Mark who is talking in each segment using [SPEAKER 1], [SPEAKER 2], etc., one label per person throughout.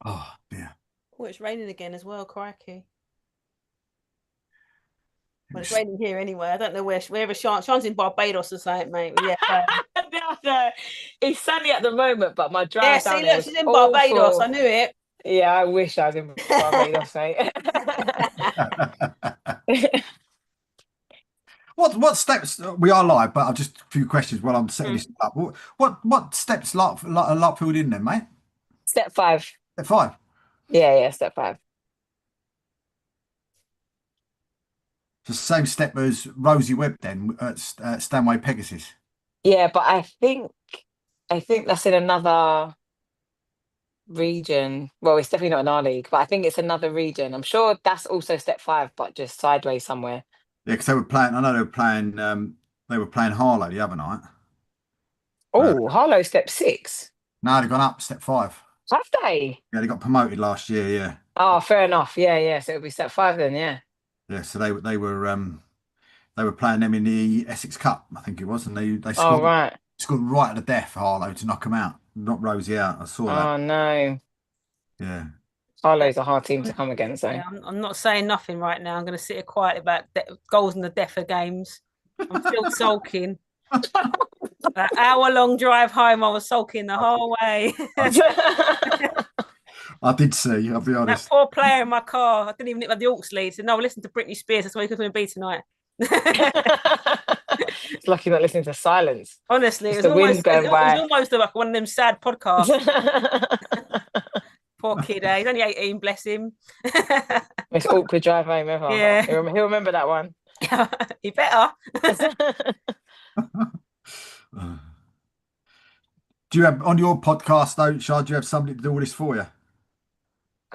[SPEAKER 1] Oh, yeah.
[SPEAKER 2] Oh, it's raining again as well. Crikey.
[SPEAKER 1] It
[SPEAKER 2] Well, it's
[SPEAKER 1] was,
[SPEAKER 2] raining here anyway. I don't know wherever Sean's in Barbados or something, mate. But yeah,
[SPEAKER 3] No, no, it's sunny at the moment, but my
[SPEAKER 2] yeah.
[SPEAKER 3] drive down
[SPEAKER 2] See,
[SPEAKER 3] there
[SPEAKER 2] look,
[SPEAKER 3] was
[SPEAKER 2] she's in Barbados. I
[SPEAKER 3] awful.
[SPEAKER 2] knew it.
[SPEAKER 3] Yeah, I wish I was in Barbados, mate.
[SPEAKER 1] what steps we are live, but I've just a few questions while I'm setting
[SPEAKER 2] Mm.
[SPEAKER 1] this up. What steps Lark filled in then, mate?
[SPEAKER 3] Step five.
[SPEAKER 1] Step five.
[SPEAKER 3] Yeah, yeah, step five.
[SPEAKER 1] It's the same step as Rosie Webb then at Stanway Pegasus.
[SPEAKER 3] Yeah, but I think that's in another region. Well, it's definitely not in our league, but I think it's another region. I'm sure that's also step five, but just sideways somewhere.
[SPEAKER 1] Yeah, because they were playing. I know they were playing. They were playing Harlow the other night. But
[SPEAKER 3] Oh, Harlow step six.
[SPEAKER 1] now they've gone up step five.
[SPEAKER 3] Have they?
[SPEAKER 1] Yeah, they got promoted last year. Yeah,
[SPEAKER 3] Oh, fair enough. Yeah, yeah. So it'll be step five then, yeah.
[SPEAKER 1] yeah. So they were playing them in the Essex Cup, I think it was, and they
[SPEAKER 3] Oh,
[SPEAKER 1] scored
[SPEAKER 3] right.
[SPEAKER 1] right at the death Harlow to knock them out, knock Rosie out. I saw that.
[SPEAKER 3] Oh no.
[SPEAKER 1] Yeah.
[SPEAKER 3] Harlow's a hard team to come against, though.
[SPEAKER 2] Yeah, I'm not saying nothing right now. I'm going to sit here quiet about goals in the DEFA games. I'm still sulking. That hour-long drive home, I was sulking the whole way.
[SPEAKER 1] I did see. I'll be
[SPEAKER 2] That
[SPEAKER 1] honest.
[SPEAKER 2] poor player in my car. I didn't even have the aux lead. Said, "No, listen to Britney Spears. That's what you're going to be tonight."
[SPEAKER 3] It's lucky not listening to silence.
[SPEAKER 2] Honestly,
[SPEAKER 3] Just the wind going
[SPEAKER 2] it was
[SPEAKER 3] by.
[SPEAKER 2] almost like one of them sad podcasts. Poor kid, eh? He's only 18, bless him.
[SPEAKER 3] Most awkward drive home ever.
[SPEAKER 2] Yeah,
[SPEAKER 3] He'll remember that one.
[SPEAKER 2] he better.
[SPEAKER 1] Do you have on your podcast though, Shah? Do you have somebody to do all this for you?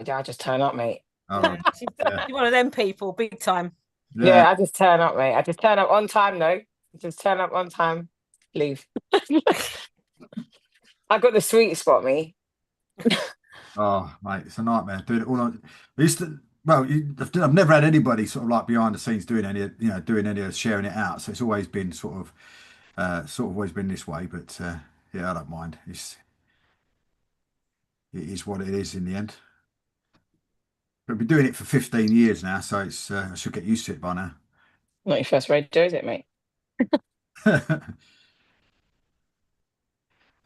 [SPEAKER 3] Yeah, I just turn up, mate.
[SPEAKER 1] All right.
[SPEAKER 2] She's
[SPEAKER 1] Yeah.
[SPEAKER 2] one of them people, big time.
[SPEAKER 1] Yeah.
[SPEAKER 3] Yeah, I just turn up, mate. I just turn up on time, though. Just turn up on time, leave. I got the sweet spot, me.
[SPEAKER 1] Oh, mate, it's a nightmare doing it all. I used to. Well, I've never had anybody sort of like behind the scenes doing any, doing any of sharing it out. So it's always been sort of always been this way. But yeah, I don't mind. It is what it is in the end. But I've been doing it for 15 years now, so it's I should get used to it by now.
[SPEAKER 3] Not your first radio, is it, mate?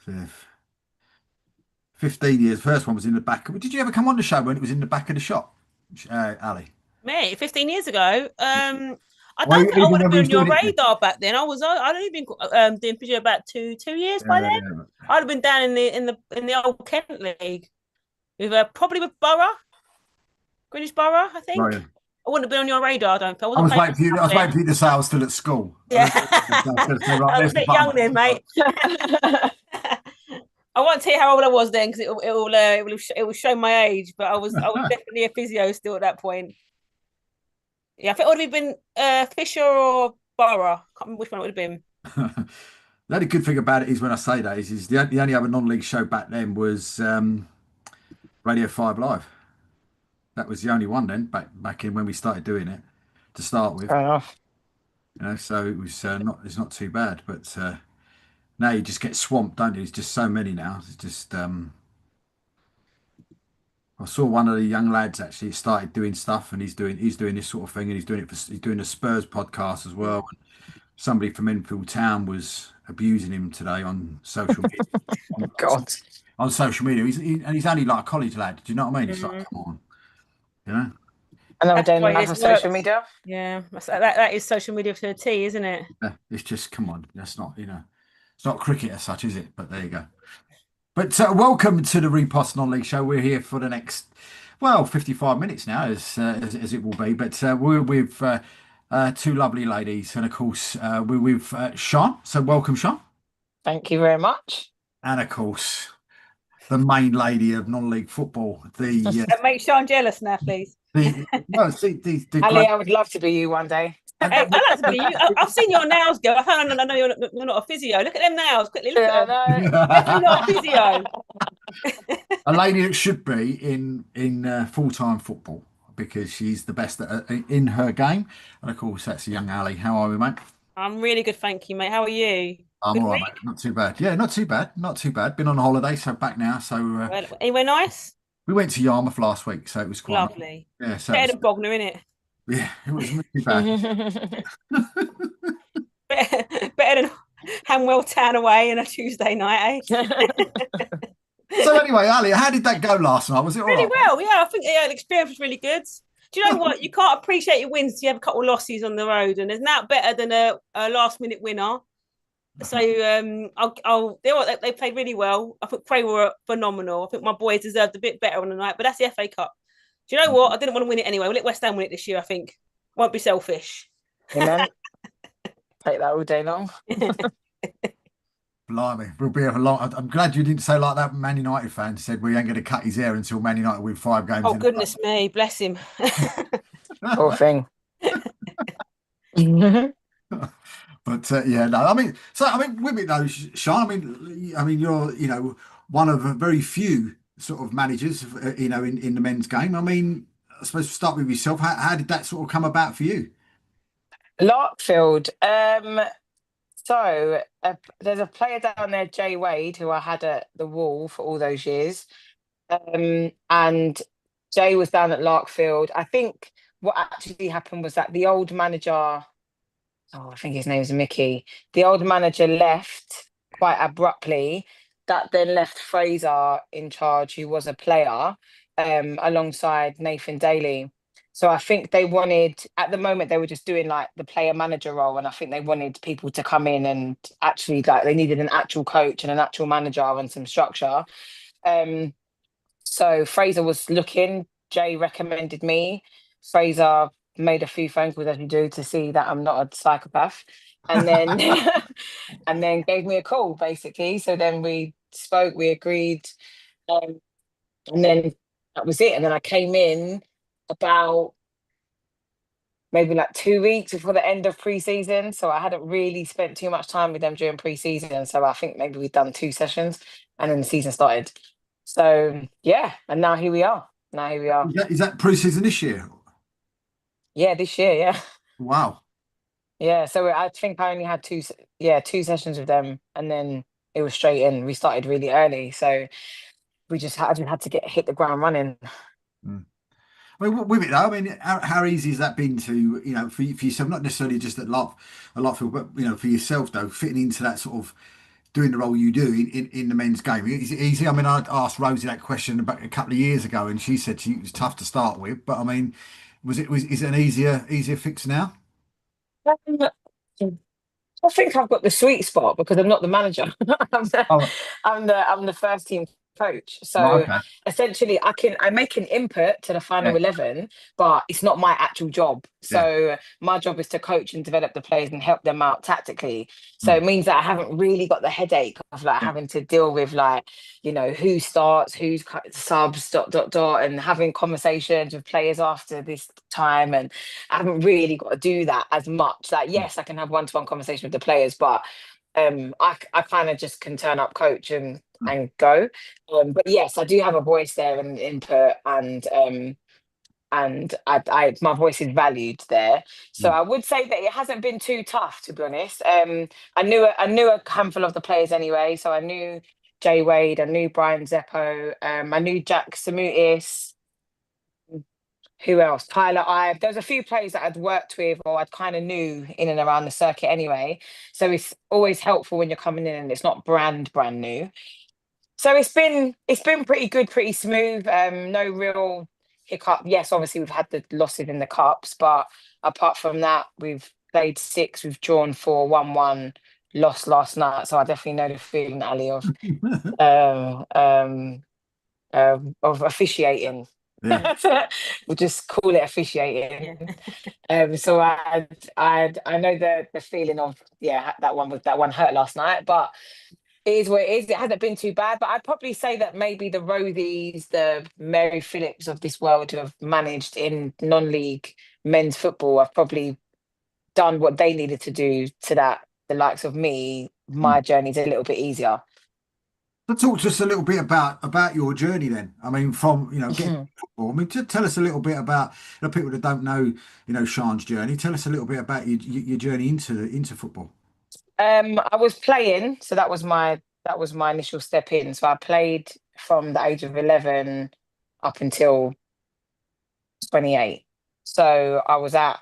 [SPEAKER 1] So, 15 years. First one was in the back. Did you ever come on the show when it was in the back of the shop, Ali?
[SPEAKER 2] Mate, 15 years ago. I
[SPEAKER 1] Well,
[SPEAKER 2] don't think I
[SPEAKER 1] even
[SPEAKER 2] would
[SPEAKER 1] when
[SPEAKER 2] have
[SPEAKER 1] we
[SPEAKER 2] been
[SPEAKER 1] was
[SPEAKER 2] on your
[SPEAKER 1] doing it then.
[SPEAKER 2] radar back then. I'd only been doing physio about two years by
[SPEAKER 1] Yeah,
[SPEAKER 2] then.
[SPEAKER 1] yeah.
[SPEAKER 2] I'd have been down in the old Kent League with probably with Borough, Greenwich Borough, I
[SPEAKER 1] Right,
[SPEAKER 2] think.
[SPEAKER 1] yeah.
[SPEAKER 2] I wouldn't have been on your radar, I don't think. I
[SPEAKER 1] I
[SPEAKER 2] wasn't
[SPEAKER 1] was
[SPEAKER 2] playing
[SPEAKER 1] waiting for you. I
[SPEAKER 2] for
[SPEAKER 1] was
[SPEAKER 2] then.
[SPEAKER 1] waiting for you to say I was still at school. I
[SPEAKER 2] Yeah.
[SPEAKER 1] was going to say, right,
[SPEAKER 2] I was
[SPEAKER 1] there's
[SPEAKER 2] a
[SPEAKER 1] the
[SPEAKER 2] bit young
[SPEAKER 1] button.
[SPEAKER 2] then, mate. I won't tell you how old I was then because it will show my age, but I was definitely a physio still at that point. Yeah, I think it would have been Fisher or Borough. I can't remember which one it would have been.
[SPEAKER 1] The only good thing about it is when I say that is the only other non-league show back then was Radio 5 Live. That was the only one then back in when we started doing it to start with.
[SPEAKER 3] Fair enough.
[SPEAKER 1] So it was it's not too bad, but now you just get swamped, don't you? There's just so many now. It's just I saw one of the young lads actually started doing stuff, and he's doing this sort of thing, and he's doing a Spurs podcast as well. And somebody from Enfield Town was abusing him today on social media. On,
[SPEAKER 3] God.
[SPEAKER 1] on social media, and he's only like a college lad. Do you know what I mean? It's like,
[SPEAKER 2] Mm.
[SPEAKER 1] come on, you know.
[SPEAKER 3] Another
[SPEAKER 2] That's
[SPEAKER 3] day in
[SPEAKER 2] the
[SPEAKER 3] the
[SPEAKER 2] way
[SPEAKER 3] life
[SPEAKER 2] this
[SPEAKER 3] of social
[SPEAKER 2] works.
[SPEAKER 3] media.
[SPEAKER 2] Yeah, that is social media to a T, isn't it?
[SPEAKER 1] Yeah, it's just come on. That's not it's not cricket as such, is it? But there you go. But welcome to the Reposs Non-League Show. We're here for the next, well, 55 minutes now, as it will be. But we're with two lovely ladies, and of course, we're with Sean. So welcome, Sean.
[SPEAKER 3] Thank you very much.
[SPEAKER 1] And of course, the main lady of non-league football,
[SPEAKER 2] That makes Sean jealous now, please.
[SPEAKER 1] the no, see, the
[SPEAKER 3] Ali,
[SPEAKER 1] great.
[SPEAKER 3] I would love to be you one day.
[SPEAKER 2] Hey, I like to be you. I've seen your nails, girl. I know you're not a physio. Look at them nails. Quickly, look
[SPEAKER 3] Yeah,
[SPEAKER 2] at them.
[SPEAKER 3] I
[SPEAKER 2] Definitely not a physio.
[SPEAKER 1] A lady that should be in full-time football because she's the best in her game. And of course, that's young Ali. How are we, mate?
[SPEAKER 2] I'm really good, thank you, mate. How are you?
[SPEAKER 1] I'm
[SPEAKER 2] Good
[SPEAKER 1] all right,
[SPEAKER 2] week.
[SPEAKER 1] mate. Not too bad. Yeah, not too bad. Not too bad. Been on holiday, so back now. So
[SPEAKER 2] Well, anywhere nice?
[SPEAKER 1] We went to Yarmouth last week, so it was quite nice.
[SPEAKER 2] Lovely.
[SPEAKER 1] Yeah, so it
[SPEAKER 2] Better
[SPEAKER 1] was,
[SPEAKER 2] than Bognor, innit?
[SPEAKER 1] yeah, it was really bad.
[SPEAKER 2] Better than Hanwell Town away on a Tuesday night, eh?
[SPEAKER 1] So anyway, Ali, how did that go last night? Was it all
[SPEAKER 2] Really
[SPEAKER 1] right?
[SPEAKER 2] well, yeah. I think the experience was really good. Do you know what? You can't appreciate your wins till you have a couple of losses on the road, and there's not better than a last minute winner. So they played really well. I think Prey were phenomenal. I think my boys deserved a bit better on the night, but that's the FA Cup. Do you know what? I didn't want to win it anyway. We'll let West Ham win it this year, I think. Won't be selfish.
[SPEAKER 3] Amen. Take that all day long.
[SPEAKER 1] Blimey, we'll be here for long. I'm glad you didn't say like that. Man United fan said we ain't going to cut his hair until Man United win 5 games.
[SPEAKER 2] Oh, goodness me. Bless him.
[SPEAKER 3] Poor thing.
[SPEAKER 1] But yeah, no, with it though, Sean. You're one of a very few sort of managers, in the men's game. I suppose to start with yourself. How did that sort of come about for you?
[SPEAKER 3] Larkfield. So there's a player down there, Jay Wade, who I had at the Wall for all those years. And Jay was down at Larkfield. I think what actually happened was that the old manager, I think his name's Mickey, the old manager left quite abruptly. That then left Fraser in charge, who was a player, alongside Nathan Daly. So I think they wanted, at the moment, they were just doing like the player manager role. And I think they wanted people to come in and actually, like, they needed an actual coach and an actual manager and some structure. So Fraser was looking, Jay recommended me. Fraser made a few phone calls, as you do, to see that I'm not a psychopath. And then and then gave me a call, basically. So then we spoke, we agreed. And then that was it. And then I came in about maybe like 2 weeks before the end of pre-season. So I hadn't really spent too much time with them during pre-season. So I think maybe we've done 2 sessions and then the season started. So yeah, and now here we are. Now here we are.
[SPEAKER 1] Is that pre-season this year?
[SPEAKER 3] Yeah, this year, yeah.
[SPEAKER 1] Wow.
[SPEAKER 3] Yeah, so I think I only had 2 sessions with them and then it was straight in. We started really early. So I just had to hit the ground running.
[SPEAKER 1] Mm. With it though, how easy has that been to, for yourself, not necessarily just at Larkfield, but for yourself though, fitting into that sort of doing the role you do in the men's game? Is it easy? I asked Rosie that question about a couple of years ago, and she said it was tough to start with. But is it an easier fix now?
[SPEAKER 3] Um, I think I've got the sweet spot because I'm not the manager. I'm the,
[SPEAKER 1] Oh,
[SPEAKER 3] I'm the first team coach.
[SPEAKER 1] right,
[SPEAKER 3] So
[SPEAKER 1] okay.
[SPEAKER 3] essentially I make an input to the final
[SPEAKER 1] Yeah,
[SPEAKER 3] 11, but it's not my actual job.
[SPEAKER 1] yeah.
[SPEAKER 3] So my job is to coach and develop the players and help them out tactically. So
[SPEAKER 1] Mm,
[SPEAKER 3] it means that I haven't really got the headache of like
[SPEAKER 1] yeah.
[SPEAKER 3] having to deal with like, who starts, who's subs, dot, and having conversations with players after this time. And I haven't really got to do that as much. Like,
[SPEAKER 1] Mm,
[SPEAKER 3] yes, I can have one-to-one conversation with the players, but I kind of just can turn up, coach,
[SPEAKER 1] mm,
[SPEAKER 3] and go. But yes, I do have a voice there and input, and I my voice is valued there. So
[SPEAKER 1] mm.
[SPEAKER 3] I would say that it hasn't been too tough, to be honest. I knew a handful of the players anyway, so I knew Jay Wade, I knew Brian Zeppo, I knew Jack Samutis. Who else? Tyler Ive. There's a few players that I'd worked with or I'd kind of knew in and around the circuit anyway. So it's always helpful when you're coming in and it's not brand new. So it's been pretty good, pretty smooth. No real hiccup. Yes, obviously we've had the losses in the cups, but apart from that, we've played 6, we've drawn 4, 1-1, lost last night. So I definitely know the feeling, Ali, um, um, of officiating.
[SPEAKER 1] Yeah.
[SPEAKER 3] We'll just call it
[SPEAKER 2] Yeah.
[SPEAKER 3] officiating. So I know the feeling of that one hurt last night, but it is what it is. It hasn't been too bad, but I'd probably say that maybe the Rothies, the Mary Phillips of this world who have managed in non-league men's football have probably done what they needed to do to that the likes of me, my
[SPEAKER 1] Mm.
[SPEAKER 3] journey's a little bit easier.
[SPEAKER 1] So talk to us a little bit about your journey then. From getting football. Tell us a little bit about people that don't know Sean's journey. Tell us a little bit about your journey into football.
[SPEAKER 3] I was playing, so that was my initial step in. So I played from the age of 11 up until 28. So I was at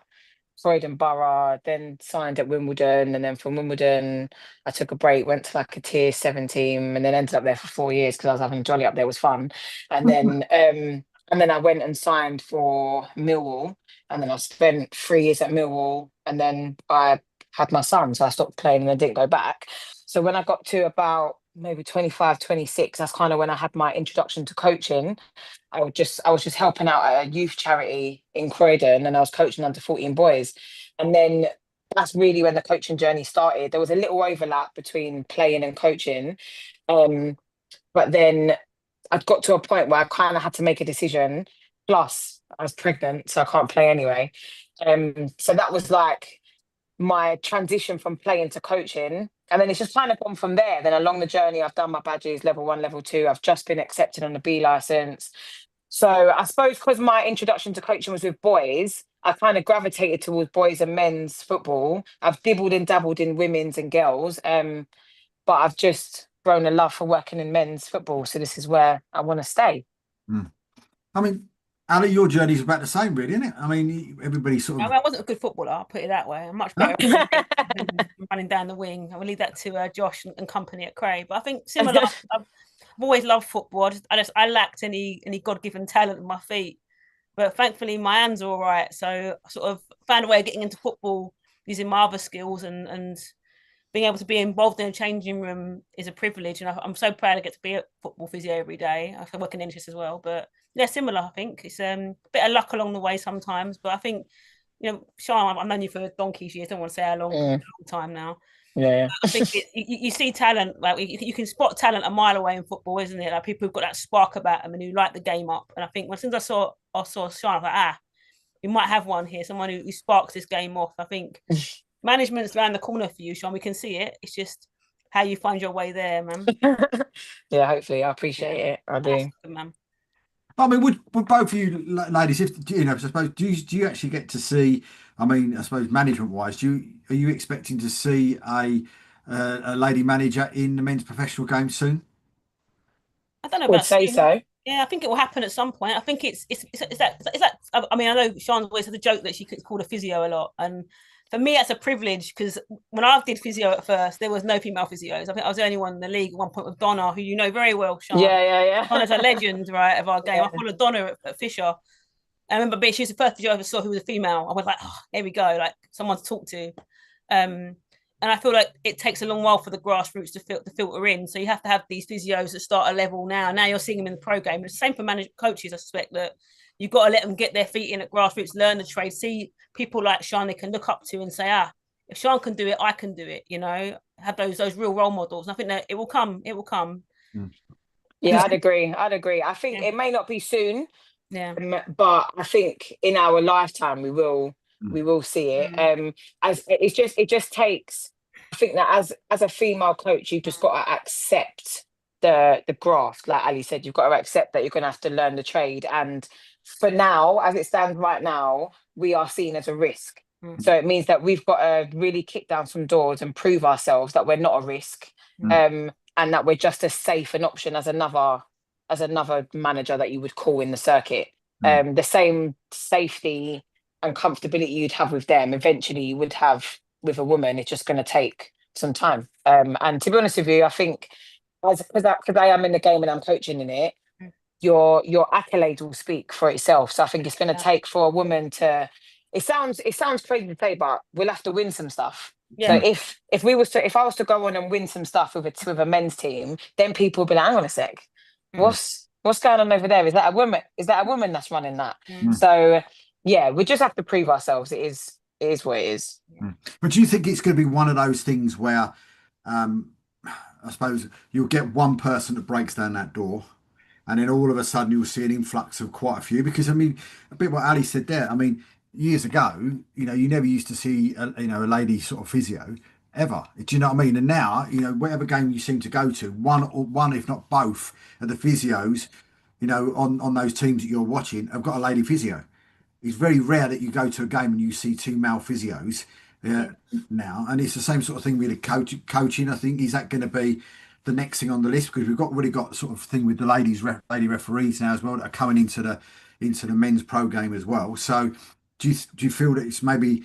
[SPEAKER 3] Croydon Borough, then signed at Wimbledon, and then from Wimbledon, I took a break, went to like a tier 7 team, and then ended up there for 4 years because I was having a jolly up there, it was fun. And then I went and signed for Millwall, and then I spent 3 years at Millwall, and then I had my son, so I stopped playing and I didn't go back. So when I got to about maybe 25, 26, that's kind of when I had my introduction to coaching. I was just helping out at a youth charity in Croydon, and I was coaching under 14 boys. And then that's really when the coaching journey started. There was a little overlap between playing and coaching. Um, but then I'd got to a point where I kind of had to make a decision. Plus, I was pregnant, so I can't play anyway. So that was like my transition from playing to coaching. And then it's just kind of gone from there. Then along the journey, I've done my badges, level 1, level 2. I've just been accepted on the B license. So I suppose because my introduction to coaching was with boys, I kind of gravitated towards boys and men's football. I've dibbled and dabbled in women's and girls, but I've just grown a love for working in men's football. So this is where I want to stay.
[SPEAKER 1] Mm. I mean, Ali, your journey's about the same, really, isn't it? I mean, everybody sort of.
[SPEAKER 2] I wasn't a good footballer, I'll put it that way. I'm much better at running down the wing. I will leave that to Josh and company at Cray. But I think similar, I've always loved football. I lacked any God-given talent in my feet. But thankfully, my hands are all right. So I sort of found a way of getting into football using my other skills, and being able to be involved in a changing room is a privilege. And I'm so proud to get to be a football physio every day. I can work in NHS as well. But they're similar, I think. It's a bit of luck along the way sometimes. But I think, Sean, I've known you for donkey's years. I don't want to say how long, a long time now.
[SPEAKER 3] Yeah.
[SPEAKER 2] I think you see talent, like you can spot talent a mile away in football, isn't it? Like people who've got that spark about them and who like the game up. And I think as soon as I saw Sean, I was like, we might have one here, someone who sparks this game off. I think management's around the corner for you, Sean. We can see it. It's just how you find your way there, man.
[SPEAKER 3] Yeah, hopefully. I appreciate it. I do.
[SPEAKER 2] Good, man.
[SPEAKER 1] I mean, would both of you ladies, if I suppose, do you actually get to see? I mean, I suppose management wise, are you expecting to see a lady manager in the men's professional game soon?
[SPEAKER 2] I don't know
[SPEAKER 3] Would
[SPEAKER 2] about
[SPEAKER 3] say
[SPEAKER 2] soon.
[SPEAKER 3] so.
[SPEAKER 2] Yeah, I think it will happen at some point. I think it's that. I mean, I know Sean's always had a joke that she could call a physio a lot, and for me, that's a privilege because when I did physio at first, there was no female physios. I think I was the only one in the league at one point with Donna, who you know very well, Sean.
[SPEAKER 3] Yeah.
[SPEAKER 2] Donna's a legend, right, of our game.
[SPEAKER 3] Yeah.
[SPEAKER 2] I followed Donna at Fisher. I remember being, she was the first physio I ever saw who was a female. I was like, oh, here we go, like someone to talk to. And I feel like it takes a long while for the grassroots to filter in. So you have to have these physios that start a level now. Now you're seeing them in the pro game. It's the same for management coaches. I suspect that you've got to let them get their feet in at grassroots, learn the trade, see people like Sean they can look up to and say, if Sean can do it, I can do it. Have those real role models. And I think that it will come. It will come.
[SPEAKER 3] Yeah, I'd agree. I think it may not be soon.
[SPEAKER 2] Yeah.
[SPEAKER 3] But I think in our lifetime we will see it. As it just takes, I think that as a female coach, you've just got to accept the graft. Like Ali said, you've got to accept that you're gonna have to learn the trade. And for now, as it stands right now, we are seen as a risk. So it means that we've got to really kick down some doors and prove ourselves that we're not a risk. And that we're just as safe an option as another manager that you would call in the circuit. The same safety and comfortability you'd have with them, eventually you would have with a woman. It's just going to take some time. And to be honest with you, I think because I am in the game and I'm coaching in it, your accolades will speak for itself. So I think it's going to take for a woman to. It sounds crazy to say, but we'll have to win some stuff. Yeah. So if I was to go on and win some stuff with a men's team, then people will be like, hang on a sec, what's going on over there? Is that a woman? Is that a woman that's running that? So yeah, we just have to prove ourselves. It is what it is.
[SPEAKER 1] But do you think it's going to be one of those things where, I suppose you'll get one person that breaks down that door, and then all of a sudden you'll see an influx of quite a few? Because I mean, a bit what Ali said there. I mean, years ago, you never used to see a lady sort of physio ever. Do you know what I mean? And now, whatever game you seem to go to, one if not both of the physios, on those teams that you're watching have got a lady physio. It's very rare that you go to a game and you see two male physios now, and it's the same sort of thing with the coaching. I think, is that going to be the next thing on the list, because we've really got sort of thing with the lady referees now as well that are coming into the men's pro game as well. So do you feel that it's maybe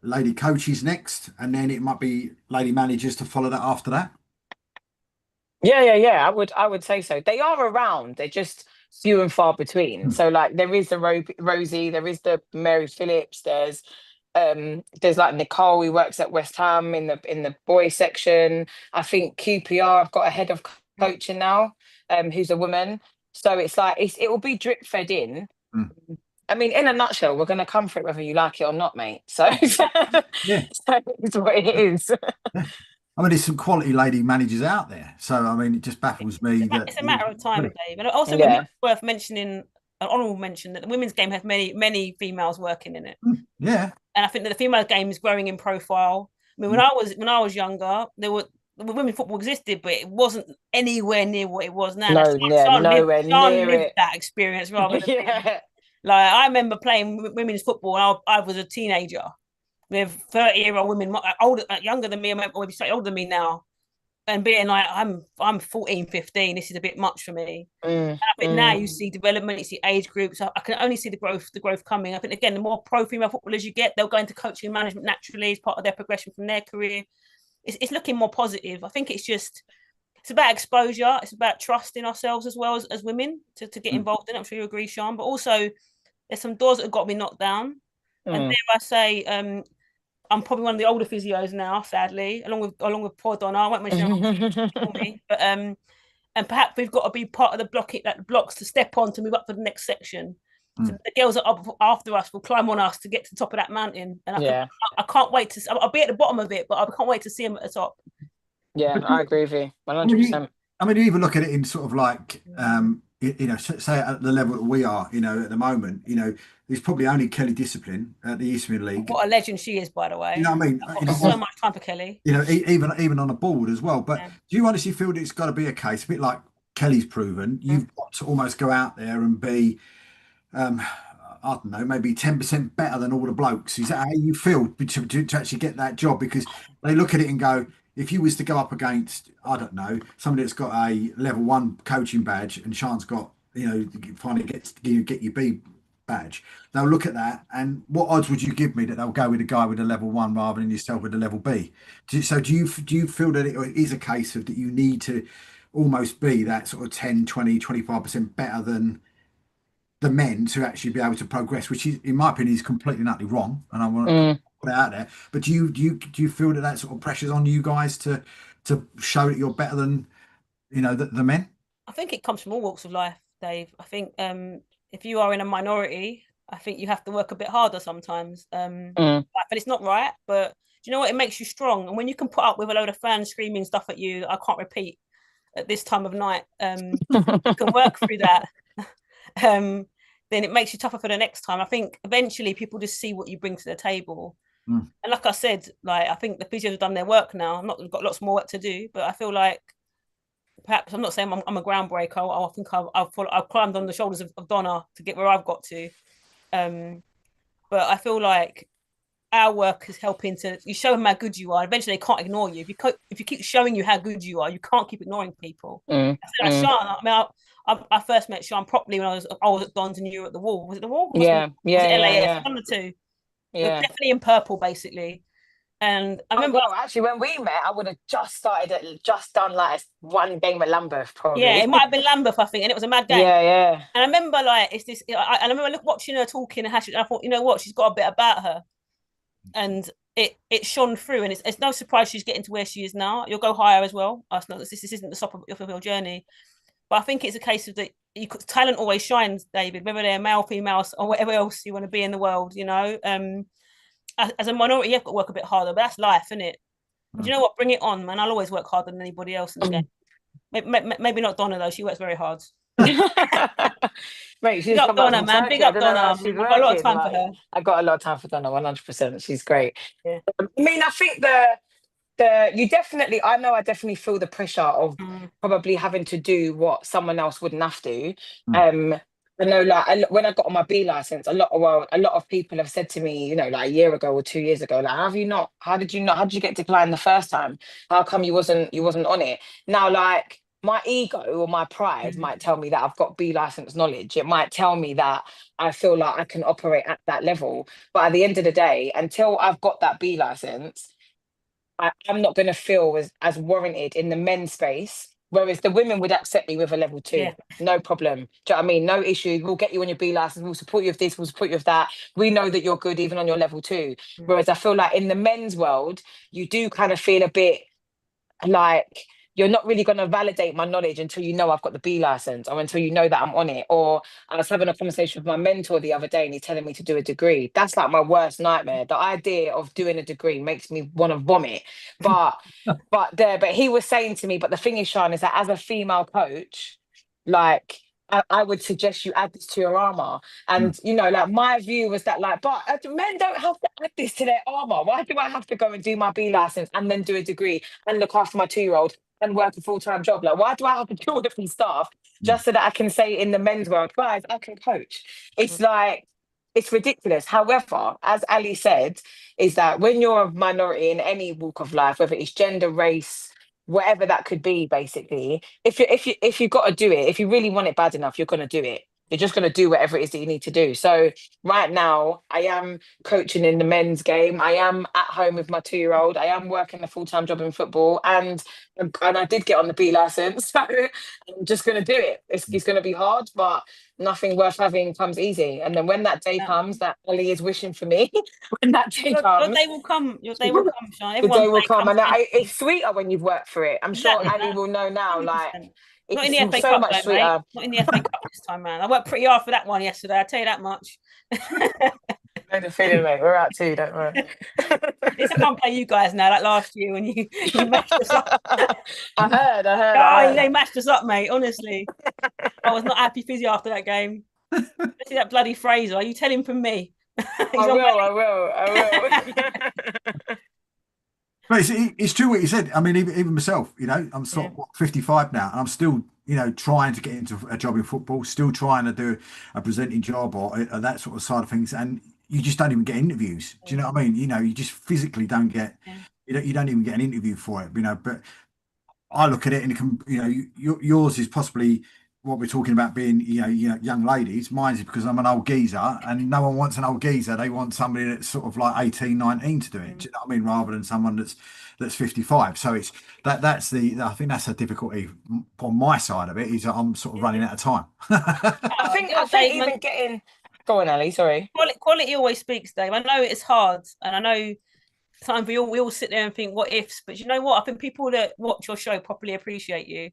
[SPEAKER 1] lady coaches next, and then it might be lady managers to follow that after that?
[SPEAKER 3] Yeah. I would say so. They are around. They're just few and far between.
[SPEAKER 1] Hmm.
[SPEAKER 3] So like there is the Rosie, there is the Mary Phillips, there's like Nicole who works at West Ham in the boys section. I think QPR have got a head of coaching now, who's a woman. So it's like it will be drip fed in.
[SPEAKER 1] Hmm.
[SPEAKER 3] I mean, in a nutshell, we're gonna come for it whether you like it or not, mate. So, so
[SPEAKER 1] Yeah.
[SPEAKER 3] it's what it is.
[SPEAKER 1] Yeah. I mean, there's some quality lady managers out there. So, I mean, it just baffles me that.
[SPEAKER 2] It's a matter of time, Dave. And also,
[SPEAKER 3] Yeah.
[SPEAKER 2] worth mentioning, an honourable mention, that the women's game has many females working in it.
[SPEAKER 1] Yeah.
[SPEAKER 2] And I think that the female game is growing in profile. I mean, when I was younger, women's football existed, but it wasn't anywhere near what it was now.
[SPEAKER 3] No, yeah, nowhere near
[SPEAKER 2] Lived
[SPEAKER 3] it.
[SPEAKER 2] that experience rather than
[SPEAKER 3] Yeah.
[SPEAKER 2] like I remember playing women's football and I was a teenager with 30-year-old women older, younger than me, or maybe slightly older than me now, and being like, I'm 14, 15. This is a bit much for me. I think now you see development, you see age groups. I can only see the growth coming. I think again, the more pro female footballers you get, they'll go into coaching and management naturally as part of their progression from their career. It's looking more positive. I think it's about exposure. It's about trusting ourselves as well as women to get involved in it. I'm sure you agree, Sean. But also, there's some doors that have got me knocked down. And dare I say, I'm probably one of the older physios now, sadly, along with poor Donna. I won't mention her me, but and perhaps we've got to be part of the blocks to step on to move up to the next section. So the girls that are up after us will climb on us to get to the top of that mountain. And I can't wait to. I'll be at the bottom of it, but I can't wait to see them at the top.
[SPEAKER 3] Yeah, I agree with you,
[SPEAKER 1] I mean,
[SPEAKER 3] 100%.
[SPEAKER 1] you even look at it in sort of like, say at the level that we are, at the moment, there's probably only Kelly Discipline at the East Mid League.
[SPEAKER 2] What a legend she is, by the way.
[SPEAKER 1] You know what I mean?
[SPEAKER 2] I've got so much time for Kelly.
[SPEAKER 1] Even on a board as well. But do you honestly feel that it's got to be a case, a bit like Kelly's proven, you've got to almost go out there and be, I don't know, maybe 10% better than all the blokes? Is that how you feel to actually get that job? Because they look at it and go, if you was to go up against, I don't know, somebody that's got a level 1 coaching badge and Sean's got, finally get your B badge, they'll look at that and what odds would you give me that they'll go with a guy with a level 1 rather than yourself with a level B? Do you feel that it is a case of that you need to almost be that sort of 10, 20, 25% better than the men to actually be able to progress, which is, in my opinion, is completely and utterly wrong, and I want to put it out there. But do you feel that sort of pressure's on you guys to show that you're better than the men?
[SPEAKER 2] I think it comes from all walks of life, Dave. I think if you are in a minority, I think you have to work a bit harder sometimes. But it's not right. But do you know what? It makes you strong, and when you can put up with a load of fans screaming stuff at you, I can't repeat at this time of night. You can work through that. Then it makes you tougher for the next time. I think eventually people just see what you bring to the table. And like I said, like I think the physios have done their work now. We've got lots more work to do, but I feel like perhaps I'm not saying I'm a groundbreaker. I think I've climbed on the shoulders of Donna to get where I've got to. But I feel like our work is helping you show them how good you are. Eventually, they can't ignore you. If you keep showing you how good you are, you can't keep ignoring people. Sean, I first met Sean properly when I was at Don's and you were at the Wall. Was it the Wall? Was it LAS? One of the two. Yeah. Definitely in purple, basically. And I remember,
[SPEAKER 3] actually, when we met, I would have just done like one game at Lambeth, probably.
[SPEAKER 2] Yeah, it might have been Lambeth, I think, and it was a mad game.
[SPEAKER 3] Yeah.
[SPEAKER 2] And I remember, like, I remember watching her talking, and I thought, you know what, she's got a bit about her, and it shone through, and it's no surprise she's getting to where she is now. You'll go higher as well. This isn't the stop of your journey, but I think it's a case of that talent always shines, David, whether they're male, female, or whatever else you want to be in the world. As a minority, you've got to work a bit harder, but that's life, isn't it? Do you know what? Bring it on, man. I'll always work harder than anybody else in the game. Maybe not Donna, though. She works very hard.
[SPEAKER 3] Mate,
[SPEAKER 2] big up Donna, man. Big up Donna. I've got a lot of time for her.
[SPEAKER 3] I got a lot of time for Donna, 100%. She's great.
[SPEAKER 2] Yeah.
[SPEAKER 3] I mean, I think I definitely feel the pressure of probably having to do what someone else wouldn't have to. I know, like, when I got on my B license, a lot of people have said to me, you know, like a year ago or 2 years ago, like, how did you get declined the first time? How come you wasn't on it? Now, like, my ego or my pride might tell me that I've got B license knowledge. It might tell me that I feel like I can operate at that level. But at the end of the day, until I've got that B license, I'm not going to feel as warranted in the men's space. Whereas the women would accept me with a level two,
[SPEAKER 2] Yeah.
[SPEAKER 3] no problem. Do you know what I mean? No issue. We'll get you on your B license. We'll support you with this. We'll support you with that. We know that you're good even on your level two. Whereas I feel like in the men's world, you do kind of feel a bit like you're not really going to validate my knowledge until you know I've got the B license or until you know that I'm on it. Or I was having a conversation with my mentor the other day and he's telling me to do a degree. That's like my worst nightmare. The idea of doing a degree makes me want to vomit. But but he was saying to me, but the thing is, Sean, is that as a female coach, like I would suggest you add this to your armor.
[SPEAKER 1] Mm.
[SPEAKER 3] And you know, like my view was that, like, but men don't have to add this to their armor. Why do I have to go and do my B license and then do a degree and look after my 2-year-old and work a full-time job? Like, why do I have to do all different stuff just so that I can say in the men's world, guys, I can coach? It's like, it's ridiculous. However, as Ali said, is that when you're a minority in any walk of life, whether it's gender, race, whatever that could be, basically, if you got to do it, if you really want it bad enough, you're going to do it. You're just going to do whatever it is that you need to do. So right now, I am coaching in the men's game. I am at home with my 2-year-old. I am working a full-time job in football, and I did get on the B license. So I'm just going to do it. It's going to be hard, but nothing worth having comes easy. And then when that day comes, that Ali is wishing for me, when that day
[SPEAKER 2] Your
[SPEAKER 3] comes,
[SPEAKER 2] day will come. Your day will come, Sean.
[SPEAKER 3] the day
[SPEAKER 2] Everyone's
[SPEAKER 3] will
[SPEAKER 2] day
[SPEAKER 3] come.
[SPEAKER 2] comes
[SPEAKER 3] And
[SPEAKER 2] eventually.
[SPEAKER 3] it's sweeter when you've worked for it. I'm sure
[SPEAKER 2] Exactly
[SPEAKER 3] Ali
[SPEAKER 2] that.
[SPEAKER 3] will know now. Like,
[SPEAKER 2] 100%. Not in
[SPEAKER 3] it's
[SPEAKER 2] the FA
[SPEAKER 3] so
[SPEAKER 2] Cup
[SPEAKER 3] much
[SPEAKER 2] though, mate.
[SPEAKER 3] sweeter.
[SPEAKER 2] Not in the FA Cup this time round. I worked pretty hard for that one yesterday. I tell you that much.
[SPEAKER 3] I know the feeling, mate. We're out too, don't worry.
[SPEAKER 2] At least I can't play you guys now, like last year when you matched us up.
[SPEAKER 3] I heard.
[SPEAKER 2] Oh, they matched us up, mate. Honestly, I was not happy physio after that game. Especially that bloody Fraser. Are you telling from me?
[SPEAKER 3] I will.
[SPEAKER 1] But it's true what you said. I mean, even myself, you know, I'm sort of 55 now, and I'm still, you know, trying to get into a job in football, still trying to do a presenting job or that sort of side of things, and you just don't even get interviews. Do you know what I mean? You know, you just physically don't get, you don't even get an interview for it, you know. But I look at it and it can, you know, yours is possibly what we're talking about being, young ladies. Mine's is because I'm an old geezer and no one wants an old geezer. They want somebody that's sort of like 18, 19 to do it. Do you know what I mean? Rather than someone that's 55. So it's I think that's a difficulty on my side of it is that I'm sort of running out of time.
[SPEAKER 3] I think even getting, go on, Ali, sorry.
[SPEAKER 2] Quality always speaks, Dave. I know it's hard, and I know sometimes we all sit there and think what ifs, but you know what? I think people that watch your show properly appreciate you,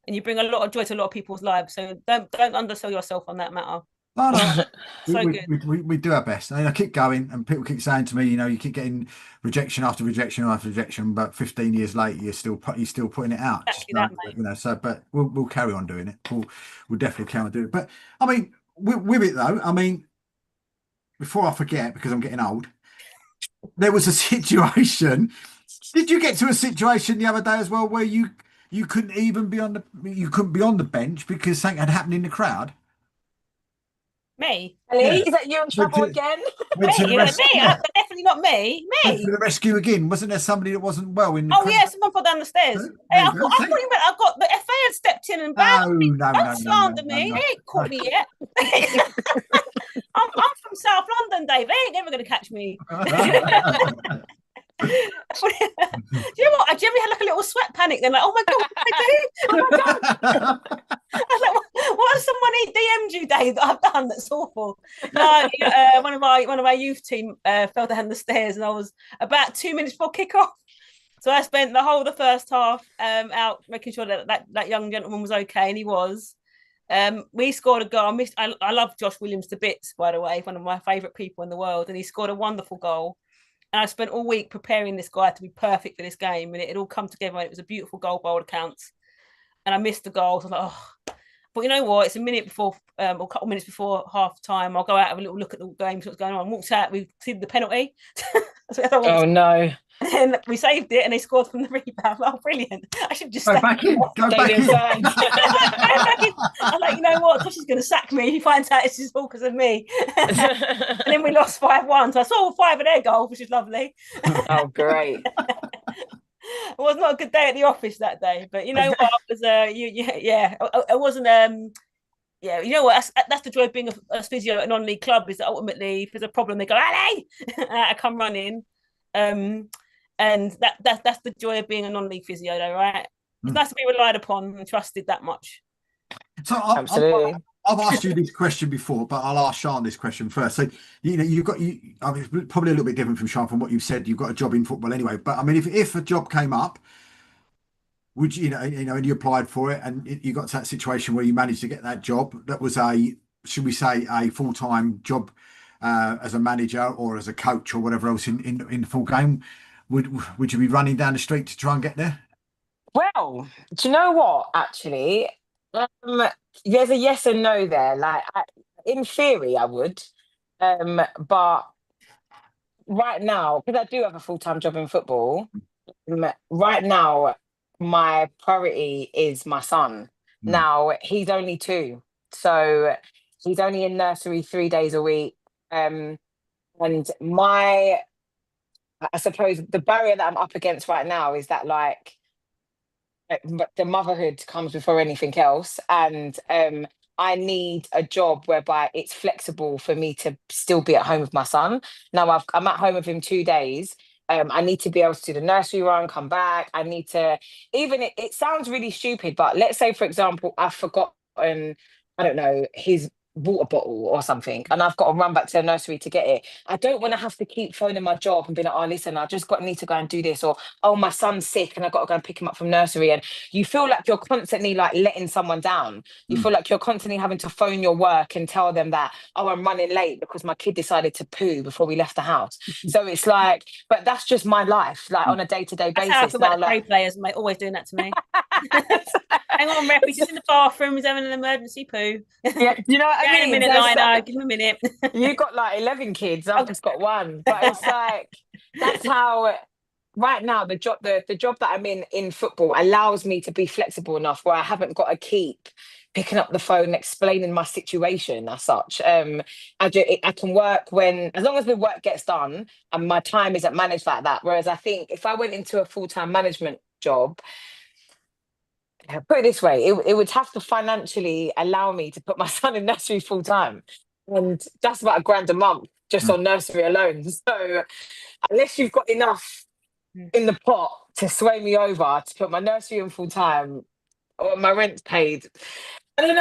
[SPEAKER 2] and you bring a lot of joy to a lot of people's lives. So don't undersell yourself on that matter.
[SPEAKER 1] No,
[SPEAKER 2] So good.
[SPEAKER 1] we do our best. And I keep going, and people keep saying to me, you know, you keep getting rejection after rejection after rejection, but 15 years later, you're still putting it out.
[SPEAKER 2] Exactly that, mate.
[SPEAKER 1] You know, so but we'll carry on doing it. We'll definitely carry on doing it. But I mean, with it though, I mean, before I forget, because I'm getting old, there was a situation. Did you get to a situation the other day as well where you couldn't even be on the bench because something had happened in the crowd?
[SPEAKER 2] Me?
[SPEAKER 3] Ali, is that you in trouble again?
[SPEAKER 1] Went to the rescue.
[SPEAKER 2] Definitely not me.
[SPEAKER 1] Went to the rescue again. Wasn't there somebody that wasn't well in the
[SPEAKER 2] crowd? Yeah, someone fell down the stairs. Hey, I thought you meant I got the FA had stepped in and banned me. Don't slander me. They ain't caught me yet. I'm from South London, Dave. They ain't never gonna catch me. Do you know what? I generally had like a little sweat panic. Then like, oh my god, what did I do? Oh my god! I was like, what has someone DM'd you, Dave, that I've done that's awful? No, one of our youth team fell down the stairs, and I was about 2 minutes before kickoff. So I spent the whole of the first half out making sure that young gentleman was okay, and he was. We scored a goal. I love Josh Williams to bits, by the way, one of my favourite people in the world, and he scored a wonderful goal. And I spent all week preparing this guy to be perfect for this game, and it all come together. And it was a beautiful goal by all accounts. And I missed the goal. So I was like, oh, but you know what? It's a minute before, or a couple of minutes before half time. I'll go out, have a little look at the game, see what's going on. Walked out, we see the penalty. That's what I
[SPEAKER 3] Oh
[SPEAKER 2] wanted.
[SPEAKER 3] no.
[SPEAKER 2] And we saved it, and they scored from the rebound. Oh, brilliant! I should just
[SPEAKER 1] Go
[SPEAKER 2] stay.
[SPEAKER 1] back in. Go
[SPEAKER 3] Stayed
[SPEAKER 1] back in.
[SPEAKER 3] inside.
[SPEAKER 2] I'm like, you know what? Tosh is going to sack me if he finds out this is all because of me. And then we lost 5-1. So I saw all 5 of their goals, which is lovely.
[SPEAKER 3] Oh, great.
[SPEAKER 2] It was not a good day at the office that day, but you know what? It was yeah. It wasn't yeah, you know what? That's the joy of being a physio at a non-league club, is that ultimately if there's a problem, they go, Ali, I come running. And that's the joy of being a non-league physio, though, right? It's nice to be relied upon and trusted that much.
[SPEAKER 1] So
[SPEAKER 3] Absolutely.
[SPEAKER 1] I've asked you this question before, but I'll ask Sean this question first. So, you know, I mean, it's probably a little bit different from Sean from what you've said. You've got a job in football anyway. But I mean, if a job came up, would and you applied for it, and you got to that situation where you managed to get that job, that was should we say, a full-time job as a manager or as a coach or whatever else in the full game, would you be running down the street to try and get there?
[SPEAKER 3] Well, do you know what, actually? There's a yes and no there. Like, in theory, I would. But right now, because I do have a full-time job in football, right now, my priority is my son. Now, he's only 2. So he's only in nursery 3 days a week. And I suppose the barrier that I'm up against right now is that, like, the motherhood comes before anything else, and I need a job whereby it's flexible for me to still be at home with my son. Now I'm at home with him 2 days. I need to be able to do the nursery run, come back. I need to, even it sounds really stupid, but let's say, for example, I've forgotten, I don't know, his water bottle or something, and I've got to run back to the nursery to get it. I don't want to have to keep phoning my job and be like, oh, listen, need to go and do this, or oh, my son's sick and I've got to go and pick him up from nursery. And you feel like you're constantly like letting someone down. You feel like you're constantly having to phone your work and tell them that, oh, I'm running late because my kid decided to poo before we left the house. So it's like, but that's just my life, like on a day-to-day basis.
[SPEAKER 2] That's how I feel about the players, mate, always doing that to me. Hang on, ref, he's just in the bathroom, he's having an emergency poo.
[SPEAKER 3] Yeah, you know what I mean?
[SPEAKER 2] A minute, Liner, give him a minute.
[SPEAKER 3] You got like 11 kids, I've just got 1. But it's like, that's how right now the job that I'm in football allows me to be flexible enough where I haven't got to keep picking up the phone and explaining my situation as such. I can work as long as the work gets done and my time isn't managed like that. Whereas I think if I went into a full-time management job, put it this way, it would have to financially allow me to put my son in nursery full time, and that's about £1,000 a month just on nursery alone. So unless you've got enough in the pot to sway me over to put my nursery in full time or my rent's paid, I don't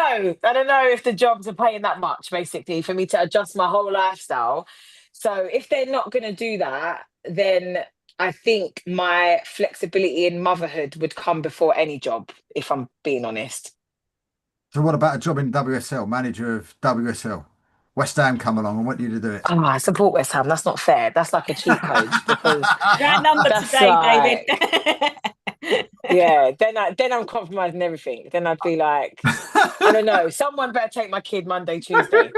[SPEAKER 3] know if the jobs are paying that much basically for me to adjust my whole lifestyle. So if they're not going to do that, then I think my flexibility in motherhood would come before any job, if I'm being honest.
[SPEAKER 1] So what about a job in WSL, manager of WSL? West Ham come along and want you to do it.
[SPEAKER 3] Oh, I support West Ham. That's not fair. That's like a cheat code because
[SPEAKER 2] that number
[SPEAKER 3] that's
[SPEAKER 2] today,
[SPEAKER 3] like,
[SPEAKER 2] David.
[SPEAKER 3] yeah, then I'm compromising everything. Then I'd be like, I don't know, someone better take my kid Monday, Tuesday.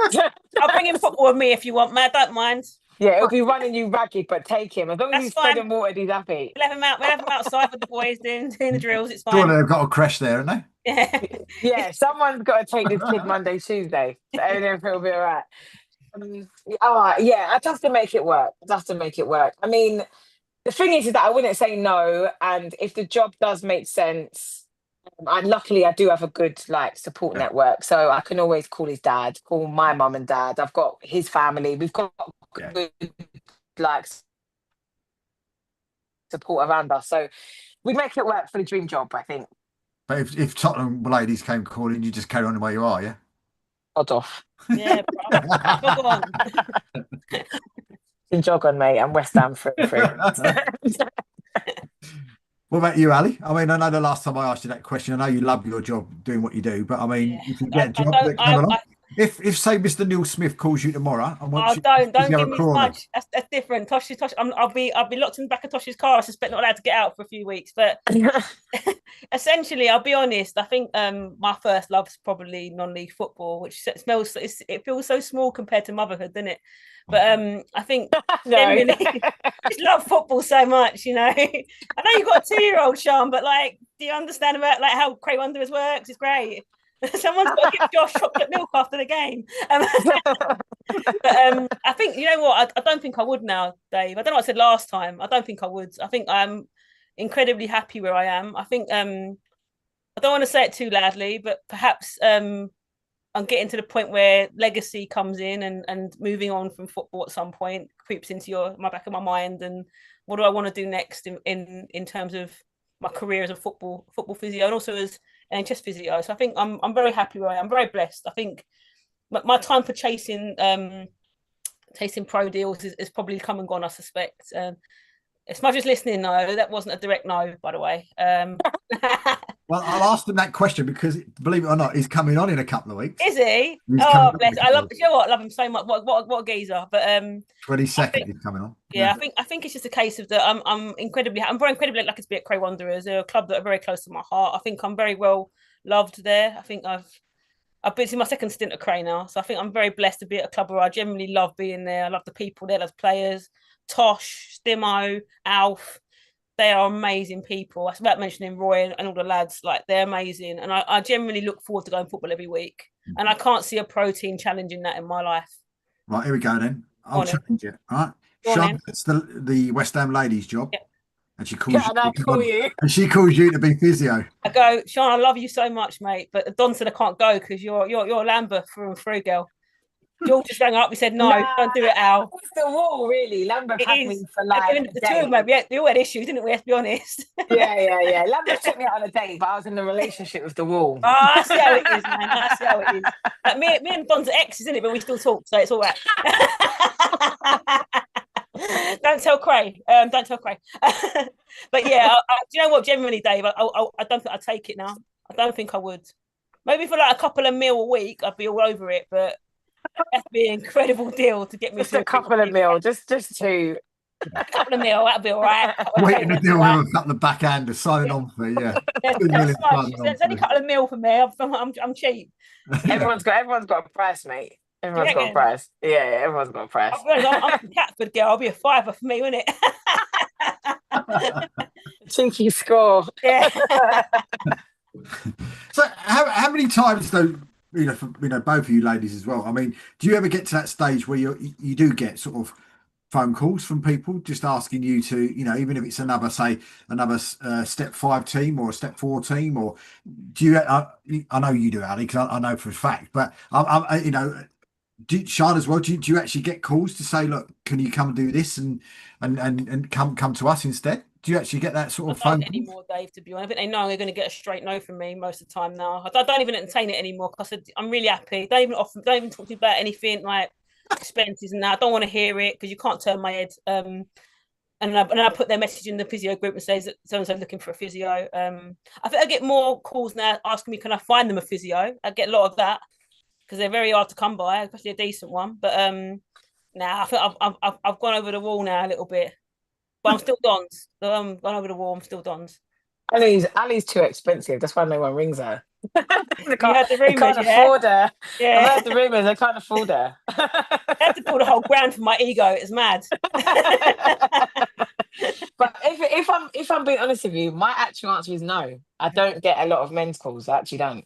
[SPEAKER 2] I'll bring him football with me if you want, man. I don't mind.
[SPEAKER 3] Yeah, it'll be running you ragged, but take him. As long as
[SPEAKER 2] That's
[SPEAKER 3] he's
[SPEAKER 2] fine.
[SPEAKER 3] fed and watered, he's happy.
[SPEAKER 2] We'll have him outside with the boys doing the drills. It's fine.
[SPEAKER 1] Sure, they've got a crash there, haven't they?
[SPEAKER 2] Yeah.
[SPEAKER 3] Yeah, someone's got to take this kid Monday, Tuesday. So everything will be all right. Yeah, I'd have to make it work. I mean, the thing is that I wouldn't say no. And if the job does make sense, luckily I do have a good like support network. So I can always call his dad, call my mum and dad. I've got his family. We've got good like support around us. So we'd make it work for the dream job, I think.
[SPEAKER 1] But if Tottenham ladies came calling, you just carry on the way you are, yeah?
[SPEAKER 3] Odd off.
[SPEAKER 2] Yeah, bro. Jog on.
[SPEAKER 3] You jog on, mate. I'm West Ham free.
[SPEAKER 1] What about you, Ali? I mean, I know the last time I asked you that question, I know you love your job doing what you do, but I mean, if you get a job that come along. if say Mr. Neil Smith calls you tomorrow and
[SPEAKER 2] Oh,
[SPEAKER 1] wants you to
[SPEAKER 2] don't
[SPEAKER 1] physio
[SPEAKER 2] give
[SPEAKER 1] a
[SPEAKER 2] me
[SPEAKER 1] crawler.
[SPEAKER 2] smudge. That's different. Tosh. I'll be locked in the back of Tosh's car. I suspect not allowed to get out for a few weeks. But essentially, I'll be honest. I think my first love's probably non-league football, which smells. It feels so small compared to motherhood, doesn't it? But I think
[SPEAKER 3] No.
[SPEAKER 2] generally, I just love football so much. You know, I know you've got a 2-year-old, Sean, but like, do you understand about like how Cray Wanderers works? It's great. Someone's got to give Josh chocolate milk after the game. But I think, you know what, I don't think I would now, Dave. I don't know what I said last time. I don't think I would. I think I'm incredibly happy where I am. I think I don't want to say it too loudly, but perhaps I'm getting to the point where legacy comes in, and moving on from football at some point creeps into my back of my mind. And what do I want to do next in terms of my career as a football physio, and also as NHS physio. So I think I'm very happy where I am. I'm very blessed. I think my time for chasing pro deals is probably come and gone, I suspect. As much as listening, no, that wasn't a direct no, by the way.
[SPEAKER 1] Well, I'll ask him that question because, believe it or not, he's coming on in a couple of weeks.
[SPEAKER 2] Is he?
[SPEAKER 1] He's
[SPEAKER 2] Oh, bless. I love. You know what? I love him so much. What a geezer. But
[SPEAKER 1] 22nd he's coming on.
[SPEAKER 2] Yeah, I think it's just a case of that. I'm very incredibly lucky to be at Cray Wanderers, a club that are very close to my heart. I think I'm very well loved there. I think I've been to my second stint at Cray now, so I think I'm very blessed to be at a club where I genuinely love being there. I love the people there, those players, Tosh, Stimo, Alf. They are amazing people. I was about mentioning Roy and all the lads, like they're amazing. And I generally look forward to going football every week. And I can't see a pro team challenging that in my life.
[SPEAKER 1] Right, here we go then. I'll challenge it. All right. Sean, it's the West Ham ladies' job.
[SPEAKER 2] Yep.
[SPEAKER 1] And she calls
[SPEAKER 3] you.
[SPEAKER 1] And she calls you to be physio.
[SPEAKER 2] I go, Sean, I love you so much, mate. But Don said I can't go because you're Lambert through and through, girl. George just rang up. We said, no, don't do it, Al.
[SPEAKER 3] It's the wall, really. Lambert had me for like.
[SPEAKER 2] I mean, the two of them, we all had issues, didn't we? Let's be honest.
[SPEAKER 3] Yeah. Lambert took me out on a date, but I was in a relationship with the wall.
[SPEAKER 2] Oh, I see how it is, man. I see how it is. Like, me and Don's exes, isn't it? But we still talk, so it's all right. Don't tell Cray. Don't tell Cray. But yeah, do you know what? Genuinely, Dave, I don't think I'd take it now. I don't think I would. Maybe for like a couple of mil a week, I'd be all over it. But that'd be an incredible deal to get me
[SPEAKER 3] just a couple of mil, just two.
[SPEAKER 2] A couple of mil, that'd be all right.
[SPEAKER 1] Waiting to deal with a couple of backhanders signing on for yeah.
[SPEAKER 2] There's only a couple of mil for me. I'm cheap.
[SPEAKER 3] Everyone's got a price, mate. Everyone's got a price. Yeah, everyone's got a price.
[SPEAKER 2] I'm from Catford, girl. I'll be a fiver for me, wouldn't
[SPEAKER 3] it? Cheeky score.
[SPEAKER 2] Yeah.
[SPEAKER 1] So how many times though, for both of you ladies as well, I mean, do you ever get to that stage where you do get sort of phone calls from people just asking you to, even if it's another step 5 team or a step 4 team, or do you, I know you do, Ali, because I know for a fact, but Sean as well, do you actually get calls to say, look, can you come and do this and come to us instead? Do you actually get that sort of phone call?
[SPEAKER 2] Anymore, Dave, to be honest. I think they know they're going to get a straight no from me most of the time now. I don't even entertain it anymore because I'm really happy. Don't even talk to me about anything like expenses and that. I don't want to hear it because you can't turn my head. And I put their message in the physio group and says that so-and-so looking for a physio. I think I get more calls now asking me, can I find them a physio? I get a lot of that because they're very hard to come by, especially a decent one. But I think I've gone over the wall now a little bit. But I'm still Dons. Gone over the wall. I'm still Dons.
[SPEAKER 3] Ali's too expensive. That's why no one rings her. They can't afford her. Yeah. I've heard the rumours. They can't afford her.
[SPEAKER 2] I had to pull the whole ground for my ego. It's mad.
[SPEAKER 3] But if I'm being honest with you, my actual answer is no. I don't get a lot of men's calls. I actually don't.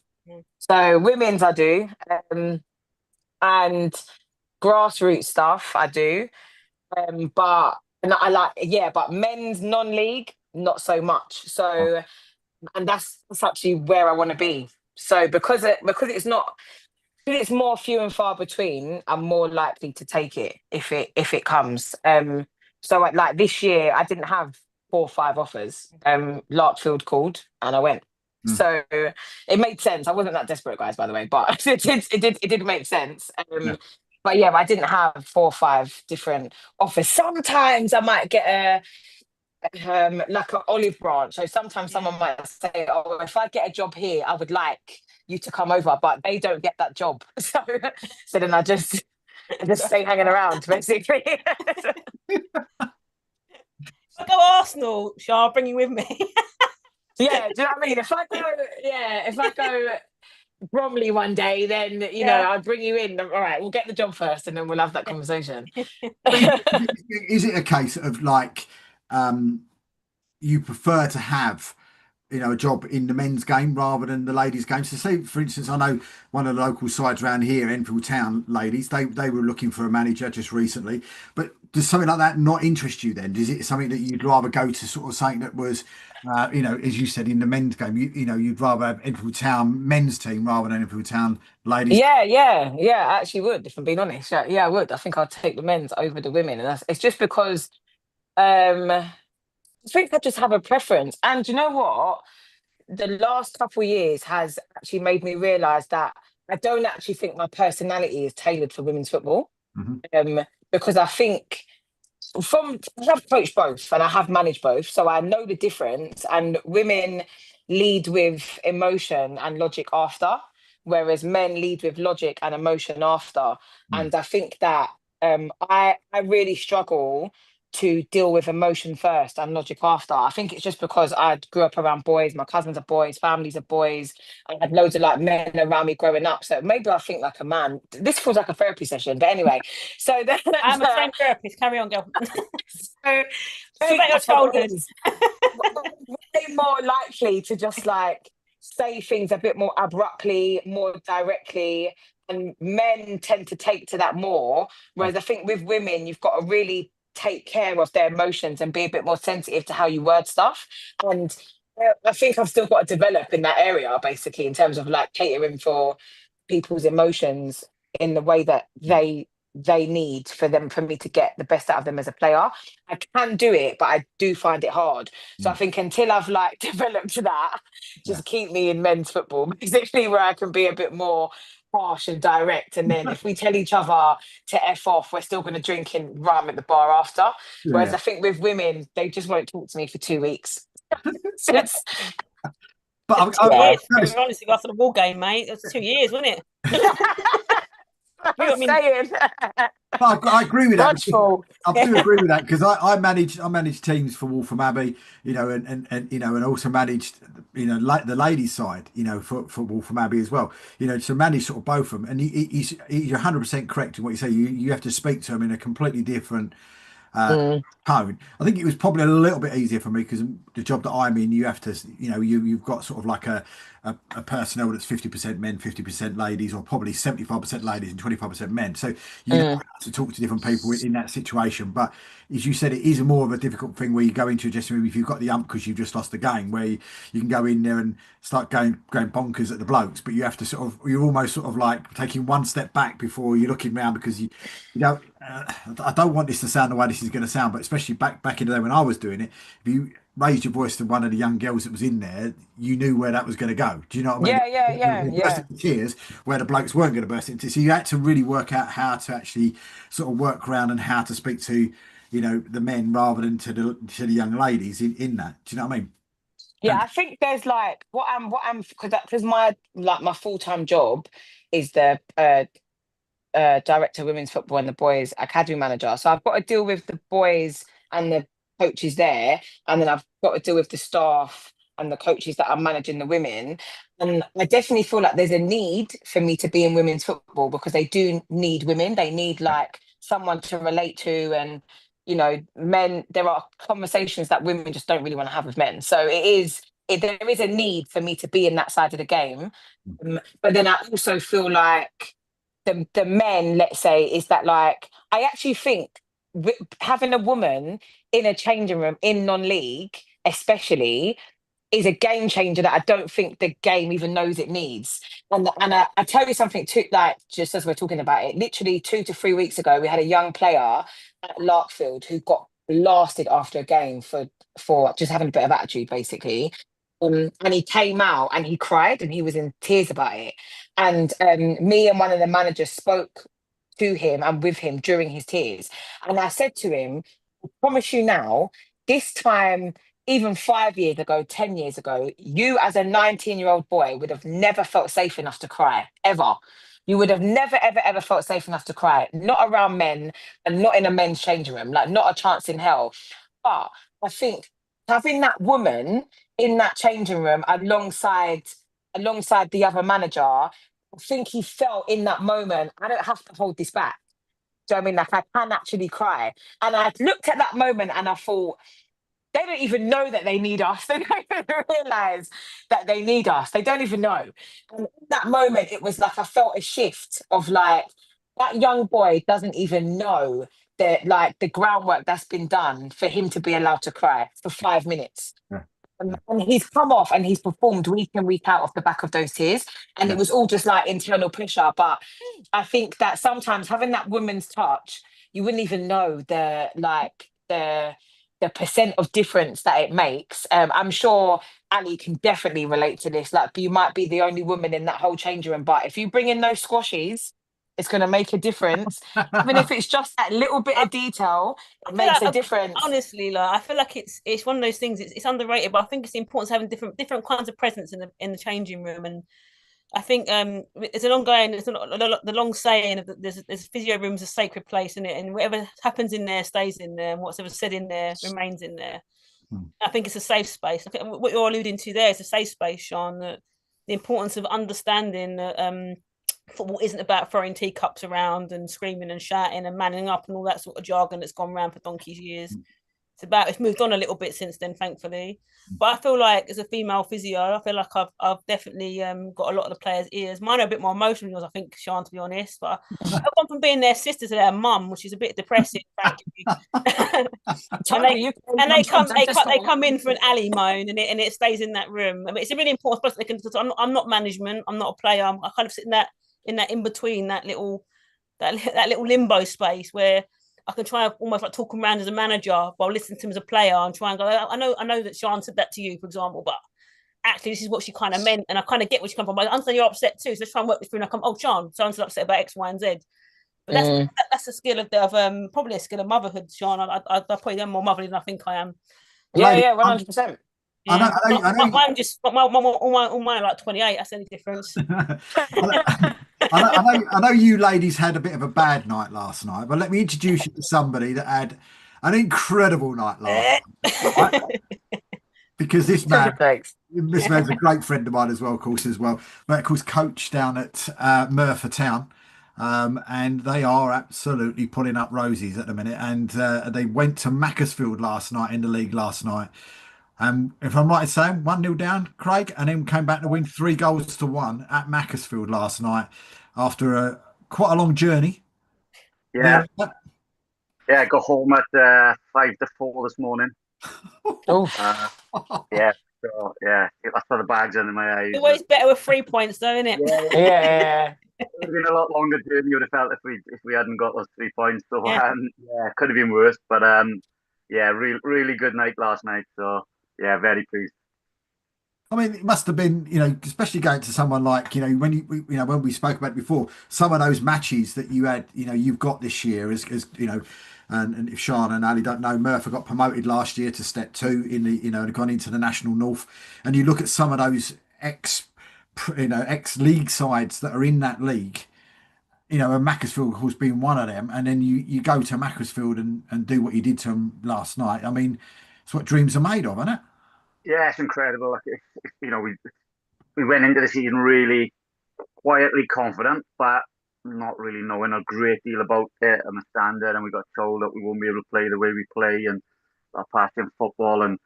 [SPEAKER 3] So women's I do, and grassroots stuff I do, but men's non-league not so much. So, and that's actually where I want to be. So because it's more few and far between, I'm more likely to take it if it comes. So like this year, I didn't have 4 or 5 offers. Larkfield called and I went. So it made sense. I wasn't that desperate, guys, by the way, but it did make sense. But yeah, I didn't have 4 or 5 different offers. Sometimes I might get like an olive branch. So sometimes someone might say, oh, if I get a job here, I would like you to come over, but they don't get that job. So then I just stay hanging around, basically.
[SPEAKER 2] If I go Arsenal, shall I bring you with me?
[SPEAKER 3] Yeah, do you know what I mean? If I go Bromley one day, then I'll bring you in. All right, we'll get the job first, and then we'll have that conversation.
[SPEAKER 1] Is it a case of like you prefer to have a job in the men's game rather than the ladies' game? So, say for instance, I know one of the local sides around here, Enfield Town ladies, they were looking for a manager just recently. But does something like that not interest you then? Is it something that you'd rather go to sort of something that was, as you said, in the men's game, you'd rather have Enfield Town men's team rather than Enfield Town ladies?
[SPEAKER 3] Yeah. I actually would, if I'm being honest. Yeah, I would. I think I'd take the men's over the women, and it's just because I think I just have a preference. And you know what? The last couple of years has actually made me realise that I don't actually think my personality is tailored for women's football.
[SPEAKER 1] Mhm.
[SPEAKER 3] Because I think I have coached both and I have managed both, so I know the difference. And women lead with emotion and logic after, whereas men lead with logic and emotion after.
[SPEAKER 1] Mm.
[SPEAKER 3] And I think that I really struggle to deal with emotion first and logic after. I think it's just because I grew up around boys, my cousins are boys, families are boys. I had loads of like men around me growing up. So maybe I think like a man. This feels like a therapy session, but anyway. So then
[SPEAKER 2] I'm a trained therapist. Carry on, girl.
[SPEAKER 3] so
[SPEAKER 2] Talk about your childhood.
[SPEAKER 3] way more likely to just like say things a bit more abruptly, more directly, and men tend to take to that more. Whereas I think with women, you've got to really take care of their emotions and be a bit more sensitive to how you word stuff. And I think I've still got to develop in that area, basically, in terms of like catering for people's emotions in the way that they need for me to get the best out of them as a player. I can do it, but I do find it hard. So I think until I've like developed that, just keep me in men's football, basically, where I can be a bit more harsh and direct. And then if we tell each other to F off, we're still going to drink and rum at the bar after. Whereas I think with women, they just won't talk to me for 2 weeks. So
[SPEAKER 1] But
[SPEAKER 2] Honestly, after the war game, mate, it was 2 years, wasn't it?
[SPEAKER 3] I'm saying.
[SPEAKER 1] I agree with that.
[SPEAKER 3] Watchful.
[SPEAKER 1] I do agree with that because I managed teams for Waltham Abbey, and also managed like the ladies side, for Waltham Abbey as well. To manage sort of both of them, and you're 100% correct in what you say. You have to speak to them in a completely different tone. I think it was probably a little bit easier for me because the job that I'm in, you have to, you've got sort of like a personnel that's 50% men, 50% ladies, or probably 75% ladies and 25% men. So you have to talk to different people in that situation. But as you said, it is more of a difficult thing where you go into a dressing room if you've got the ump because you've just lost the game, where you can go in there and start going bonkers at the blokes, but you have to you're almost sort of like taking one step back before you're looking around because you know. I don't want this to sound the way this is going to sound, but especially back in the day when I was doing it, if you raised your voice to one of the young girls that was in there, you knew where that was going to go. Do you know what I mean?
[SPEAKER 3] Yeah.
[SPEAKER 1] Burst into tears where the blokes weren't going to burst into. So you had to really work out how to actually sort of work around and how to speak to, the men rather than to the young ladies in that. Do you know what I mean?
[SPEAKER 3] Yeah, I think there's like because my full-time job is the director of women's football and the boys academy manager. So I've got to deal with the boys and the coaches there, and then I've got to deal with the staff and the coaches that are managing the women. And I definitely feel like there's a need for me to be in women's football because they do need women. They need like someone to relate to, and men. There are conversations that women just don't really want to have with men. So there is a need for me to be in that side of the game. But then I also feel like the men, let's say, is that like I actually think having a woman in a changing room in non-league, especially, is a game changer that I don't think the game even knows it needs. And I tell you something too, like just as we're talking about it, literally 2 to 3 weeks ago, we had a young player at Larkfield who got blasted after a game for just having a bit of attitude, basically. And he came out and he cried and he was in tears about it. And me and one of the managers spoke to him and with him during his tears. And I said to him, I promise you now, this time even 5 years ago, 10 years ago, you as a 19-year-old boy would have never felt safe enough to cry, ever. You would have never, ever, ever felt safe enough to cry, not around men and not in a men's changing room, like not a chance in hell. But I think having that woman in that changing room alongside the other manager, I think he felt in that moment, I don't have to hold this back. Do you know what I mean? Like I can actually cry. And I looked at that moment and I thought, they don't even know that they need us. They don't even realize that they need us. They don't even know. And in that moment, it was like I felt a shift of like that young boy doesn't even know that like the groundwork that's been done for him to be allowed to cry for 5 minutes.
[SPEAKER 1] Yeah.
[SPEAKER 3] And he's come off and he's performed week in, week out off the back of those tears. And
[SPEAKER 1] Yeah.
[SPEAKER 3] it was all just like internal pressure. But I think that sometimes having that woman's touch, you wouldn't even know the percent of difference that it makes. I'm sure Ali can definitely relate to this. Like, you might be the only woman in that whole changing room, but if you bring in those squashies, it's going to make a difference. Even if it's just that little bit of detail, it makes a difference.
[SPEAKER 2] Honestly, like I feel like it's one of those things. It's underrated, but I think it's important having different kinds of presence in the changing room. And I think it's an ongoing, the long saying of that there's physio room's a sacred place in it, and whatever happens in there stays in there, and whatever said in there remains in there. I think it's a safe space. I think what you're alluding to there is a safe space, Sean. That the importance of understanding that football isn't about throwing teacups around and screaming and shouting and manning up and all that sort of jargon that's gone around for donkey's years. It's moved on a little bit since then, thankfully. But I feel like as a female physio, I feel like I've definitely got a lot of the players' ears. Mine are a bit more emotional than yours, I think, Sean, to be honest. But I've gone from being their sister to their mum, which is a bit depressing, frankly. and they come in for an alley moan, and it stays in that room. I mean, it's a really important process. I'm not management. I'm not a player. I kind of sit in that in between that little limbo space where I can try and almost like talk around as a manager while listening to him as a player and try and go, I know that Sean said that to you, for example, but actually this is what she kind of meant, and I kind of get where she come from. But I understand you're upset too, so let's try and work this through. And I come, oh, Sean, someone's upset about X, Y, and Z. But that's a skill of probably a skill of motherhood, Sean. I probably am more motherly than I think I am.
[SPEAKER 3] Yeah, 100%.
[SPEAKER 2] Yeah. All mine are like 28. That's any difference.
[SPEAKER 1] I know you ladies had a bit of a bad night last night, but let me introduce you to somebody that had an incredible night last night. Right? Because this man's a great friend of mine as well, of course, Of course, coach down at Merthyr Town. And they are absolutely pulling up roses at the minute. And they went to Macclesfield last night in the league last night. If I'm right in saying 1-0 down, Craig, and then came back to win 3-1 at Macclesfield last night after quite a long journey.
[SPEAKER 4] Yeah. Yeah, I got home at 5-4 this morning. Yeah, so yeah, that's where the bags in my eyes.
[SPEAKER 2] It's always better with 3 points, though, isn't it?
[SPEAKER 3] Yeah.
[SPEAKER 4] It would have been a lot longer journey. You would have felt if we hadn't got those 3 points. So yeah, it could have been worse. But yeah, really good night last night. So yeah, very pleased.
[SPEAKER 1] I mean, it must have been, especially going to someone like, when we spoke about it before, some of those matches that you had, you've got this year as and if Sean and Ali don't know, Merthyr got promoted last year to Step 2 in the, and gone into the National North. And you look at some of those ex-league sides that are in that league, and Macclesfield, of course, being one of them. And then you go to Macclesfield and do what you did to them last night. I mean, it's what dreams are made of, isn't it?
[SPEAKER 4] Yeah, it's incredible. Like, we went into the season really quietly confident, but not really knowing a great deal about it and the standard. And we got told that we won't be able to play the way we play and our passing football and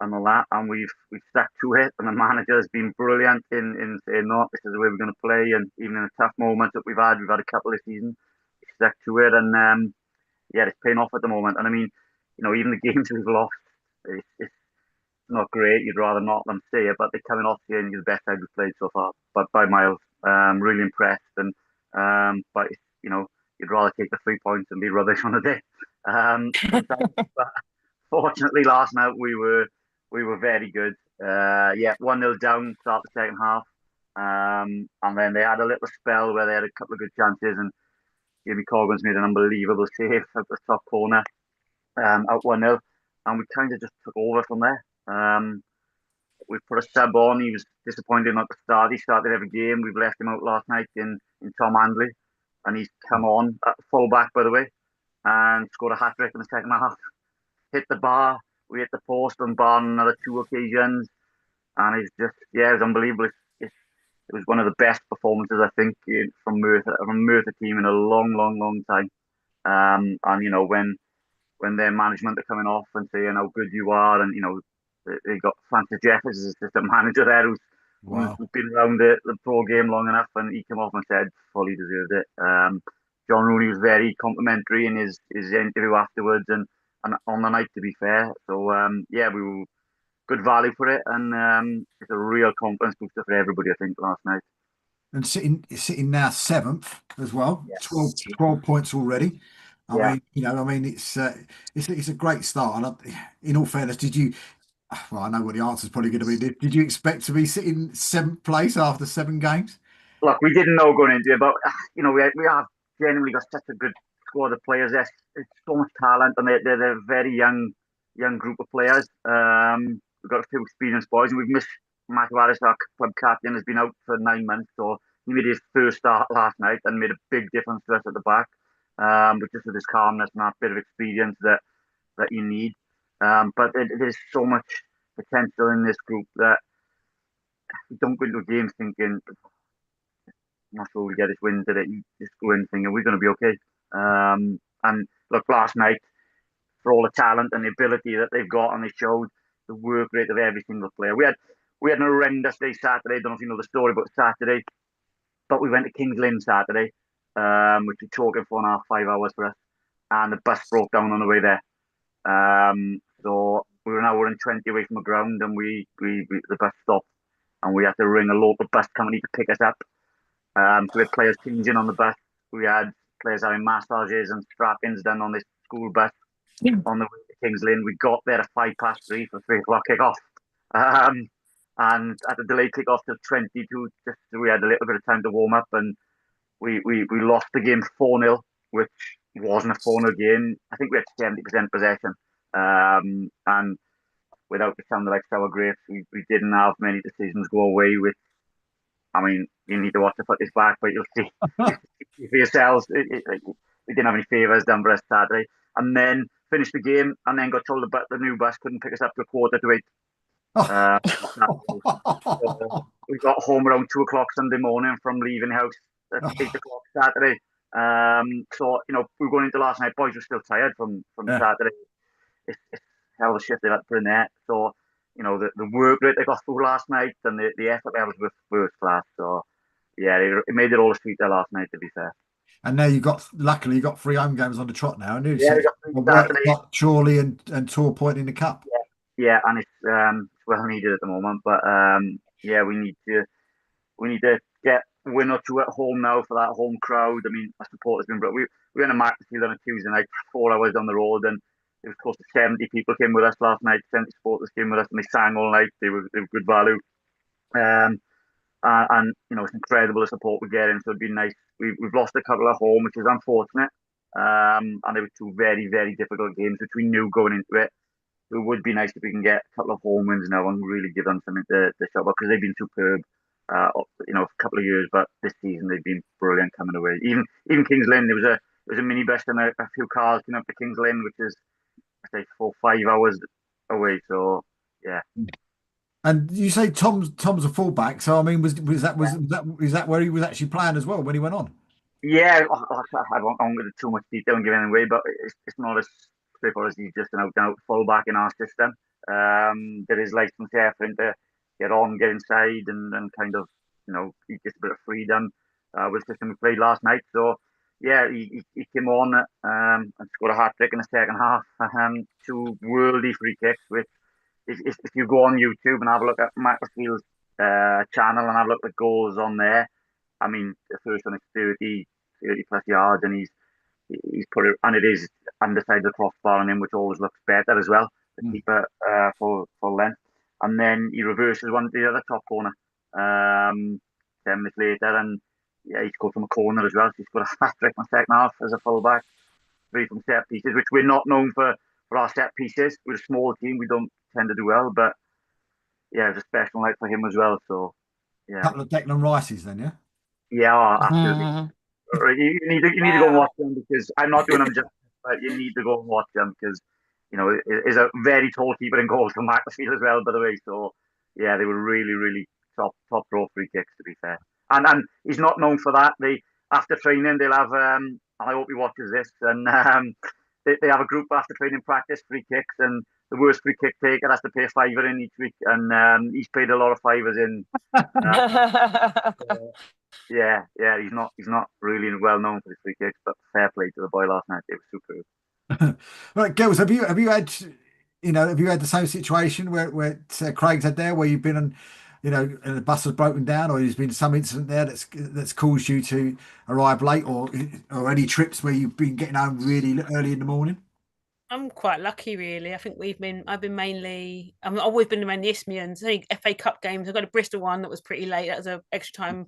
[SPEAKER 4] all that. And we've stuck to it. And the manager has been brilliant in saying, no, this is the way we're going to play. And even in the tough moments that we've had a couple of seasons, we stuck to it. And yeah, it's paying off at the moment. And I mean, even the games we've lost, it's not great. You'd rather not them say it, but they're coming off here and you're the best side we've played so far, but by miles. Really impressed, and but you'd rather take the 3 points and be rubbish on the day. But fortunately, last night we were very good. Yeah, 1-0 down start the second half, and then they had a little spell where they had a couple of good chances, and Jamie Corgan's made an unbelievable save at the top corner, out 1-0, and we kind of just took over from there. We've put a sub on. He was disappointed not to start. He started every game. We've left him out last night in Tom Handley, and he's come on at full back, by the way, and scored a hat trick in the second half. Hit the bar. We hit the post and bar on another 2 occasions, and it's just it was unbelievable. It was one of the best performances I think from Merthyr team in a long, long, long time. And when their management are coming off and saying how good you are, and they got Francis Jeffers as assistant manager there, who's been around the pro game long enough, and he came off and said fully deserved it. John Rooney was very complimentary in his interview afterwards, and on the night, to be fair. So we were good value for it, and it's a real confidence booster for everybody, I think, last night.
[SPEAKER 1] And sitting now 7th as well,
[SPEAKER 4] Yes.
[SPEAKER 1] 12 points already.
[SPEAKER 4] Yeah.
[SPEAKER 1] I mean, it's a great start. And in all fairness, did you? Well, I know what the answer is probably going to be. Did you expect to be sitting 7th place after 7 games?
[SPEAKER 4] Look, we didn't know going into it, but we have genuinely got such a good squad of players. There's so much talent, and they're a very young group of players. We've got a few experienced boys, and we've missed Matt Harris, our club captain, has been out for 9 months, so he made his first start last night and made a big difference to us at the back. But just with his calmness and that bit of experience that you need. But there's so much potential in this group that you don't go into a game thinking, I'm not sure we get this win today. You just go in thinking we're going to be okay. And look, last night, for all the talent and the ability that they've got, and they showed the work rate of every single player. We had an horrendous day Saturday. I don't know if you know the story about Saturday, but we went to Kings Lynn Saturday, which we talking 4.5, 5 hours for us, and the bus broke down on the way there. So we were an hour and 20 away from the ground, and the bus stopped, and we had to ring a local bus company to pick us up. So we had players changing on the bus. We had players having massages and strap-ins done on this school bus on the way to Kings Lynn. We got there at 3:05 for 3 o'clock kickoff. And at the delayed kickoff till 22, just so we had a little bit of time to warm up, and we lost the game 4-0, which wasn't a 4-0 game. I think we had 70% possession. And without the sound like sour grapes, we didn't have many decisions go away with. I mean, you need to watch the footage back, but you'll see for yourselves. We didn't have any favours done for us Saturday, and then finished the game, and then got told about the new bus couldn't pick us up till 7:45. So we got home around 2 o'clock Sunday morning from leaving the house at 8 o'clock Saturday. So we were going into last night. Boys were still tired from Saturday. It's hell of a shift they had to put in there. So the work rate they got through last night, and the effort levels were first class. So yeah, it made it all sweeter last night, to be fair.
[SPEAKER 1] And now luckily you got 3 home games on the trot now, and
[SPEAKER 4] yeah, we got
[SPEAKER 1] Chorley and Tor Point in the cup.
[SPEAKER 4] Yeah, and it's well needed at the moment. But we need to get a win or two at home now for that home crowd. I mean, our support has been brilliant. We went to Macclesfield on a Tuesday night, 4 hours down the road, and it was close to 70 people came with us last night. 70 supporters came with us, and they sang all night. They were good value. And it's incredible the support we're getting. So it'd be nice. We've lost a couple at home, which is unfortunate. And they were 2 very, very difficult games, which we knew going into it. It would be nice if we can get a couple of home wins now and really give them something to show up, because they've been superb, for a couple of years, but this season they've been brilliant coming away. Even Kings Lynn, there was a minibus and a few cars coming up to Kings Lynn, which is, I say, 4-5 hours away. So yeah. And
[SPEAKER 1] you say Tom's a fullback, so I mean, is that where he was actually playing as well when he went on?
[SPEAKER 4] Yeah, I won't go into too much detail and give anything away, but it's not as straightforward as he's just an out-and-out fullback in our system. There is license there for him to get on, get inside, and kind of, he gets a bit of freedom with the system we played last night. So, yeah, he came on and scored a hat-trick in the second half. 2 worldy free kicks, which, if you go on YouTube and have a look at Macclesfield's channel and have a look at the goals on there, I mean, the first one is 30 plus yards, and he's put it, and it is underside the crossbar on him, which always looks better as well. The keeper full length, and then he reverses one to the other top corner. 10 minutes later, and yeah, he scored from a corner as well. So he's got a hat trick in the second half as a fullback, 3 from set pieces, which we're not known for our set pieces. We're a small team, we don't tend to do well, but yeah, it was a special night for him as well. So yeah,
[SPEAKER 1] Couple of Declan Rices then, yeah.
[SPEAKER 4] yeah, oh, absolutely.
[SPEAKER 3] Mhm.
[SPEAKER 4] You need to go and
[SPEAKER 3] Wow.
[SPEAKER 4] watch them because I'm not doing them just, but you need to go and watch them because is a very tall keeper in goal from Macclesfield as well, by the way. So yeah, they were really top draw free kicks to be fair. And he's not known for that. They after training they'll have I hope he watches this and they have a group after training practice free kicks and the worst free kick taker has to pay a fiver in each week and he's paid a lot of fivers in. So, yeah, he's not really well known for his free kicks, but fair play to the boy last night. It was superb.
[SPEAKER 1] Right, girls, have you had have you had the same situation where Craig's had there where you've been on, and the bus has broken down, or there's been some incident there that's caused you to arrive late, or any trips where you've been getting home really early in the morning?
[SPEAKER 2] I'm quite lucky, really. I think I've been mainly. I've always been around the Isthmians. I think FA Cup games. I got a Bristol one that was pretty late. That was a extra time.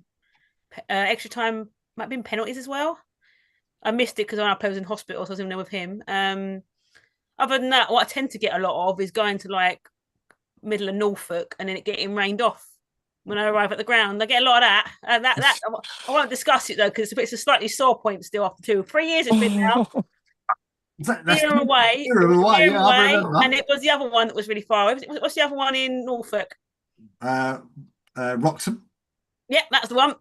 [SPEAKER 2] Extra time might have been penalties as well. I missed it because I was in hospital, so I was in there with him. Other than that, what I tend to get a lot of is going to like middle of Norfolk and then it getting rained off when I arrive at the ground. I get a lot of that. And that I won't discuss it though because it's a slightly sore point still after 3 years it's been now.
[SPEAKER 1] That's
[SPEAKER 2] Year away,
[SPEAKER 1] yeah, I remember.
[SPEAKER 2] and it was the other one that was really far away. What's the other one in Norfolk?
[SPEAKER 1] Wroxham.
[SPEAKER 2] Yeah, that's the one.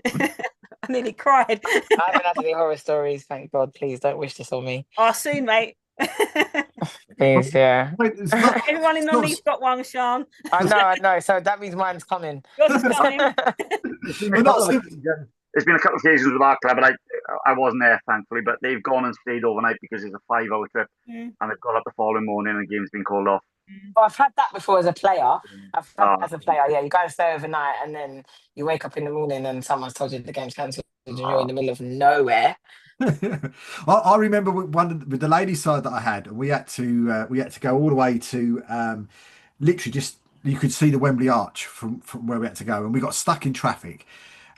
[SPEAKER 2] I nearly cried.
[SPEAKER 3] I haven't had any horror stories, thank God. Please don't wish this on me.
[SPEAKER 2] Oh, soon, mate.
[SPEAKER 3] Please, yeah.
[SPEAKER 2] Everyone in non-league's got one, Sean.
[SPEAKER 3] I know. So that means mine's coming.
[SPEAKER 2] Yours is coming.
[SPEAKER 4] There's been a couple of occasions with our club, but I wasn't there thankfully. But they've gone and stayed overnight because it's a 5-hour trip, and they've got up the following morning and the game's been called off.
[SPEAKER 3] Oh, I've had that before as a player. Yeah, you go and stay overnight and then you wake up in the morning and someone's told you the game's cancelled and you're in the middle of nowhere.
[SPEAKER 1] I remember with the ladies' side that I had, and we had to go all the way to literally just you could see the Wembley Arch from where we had to go, and we got stuck in traffic,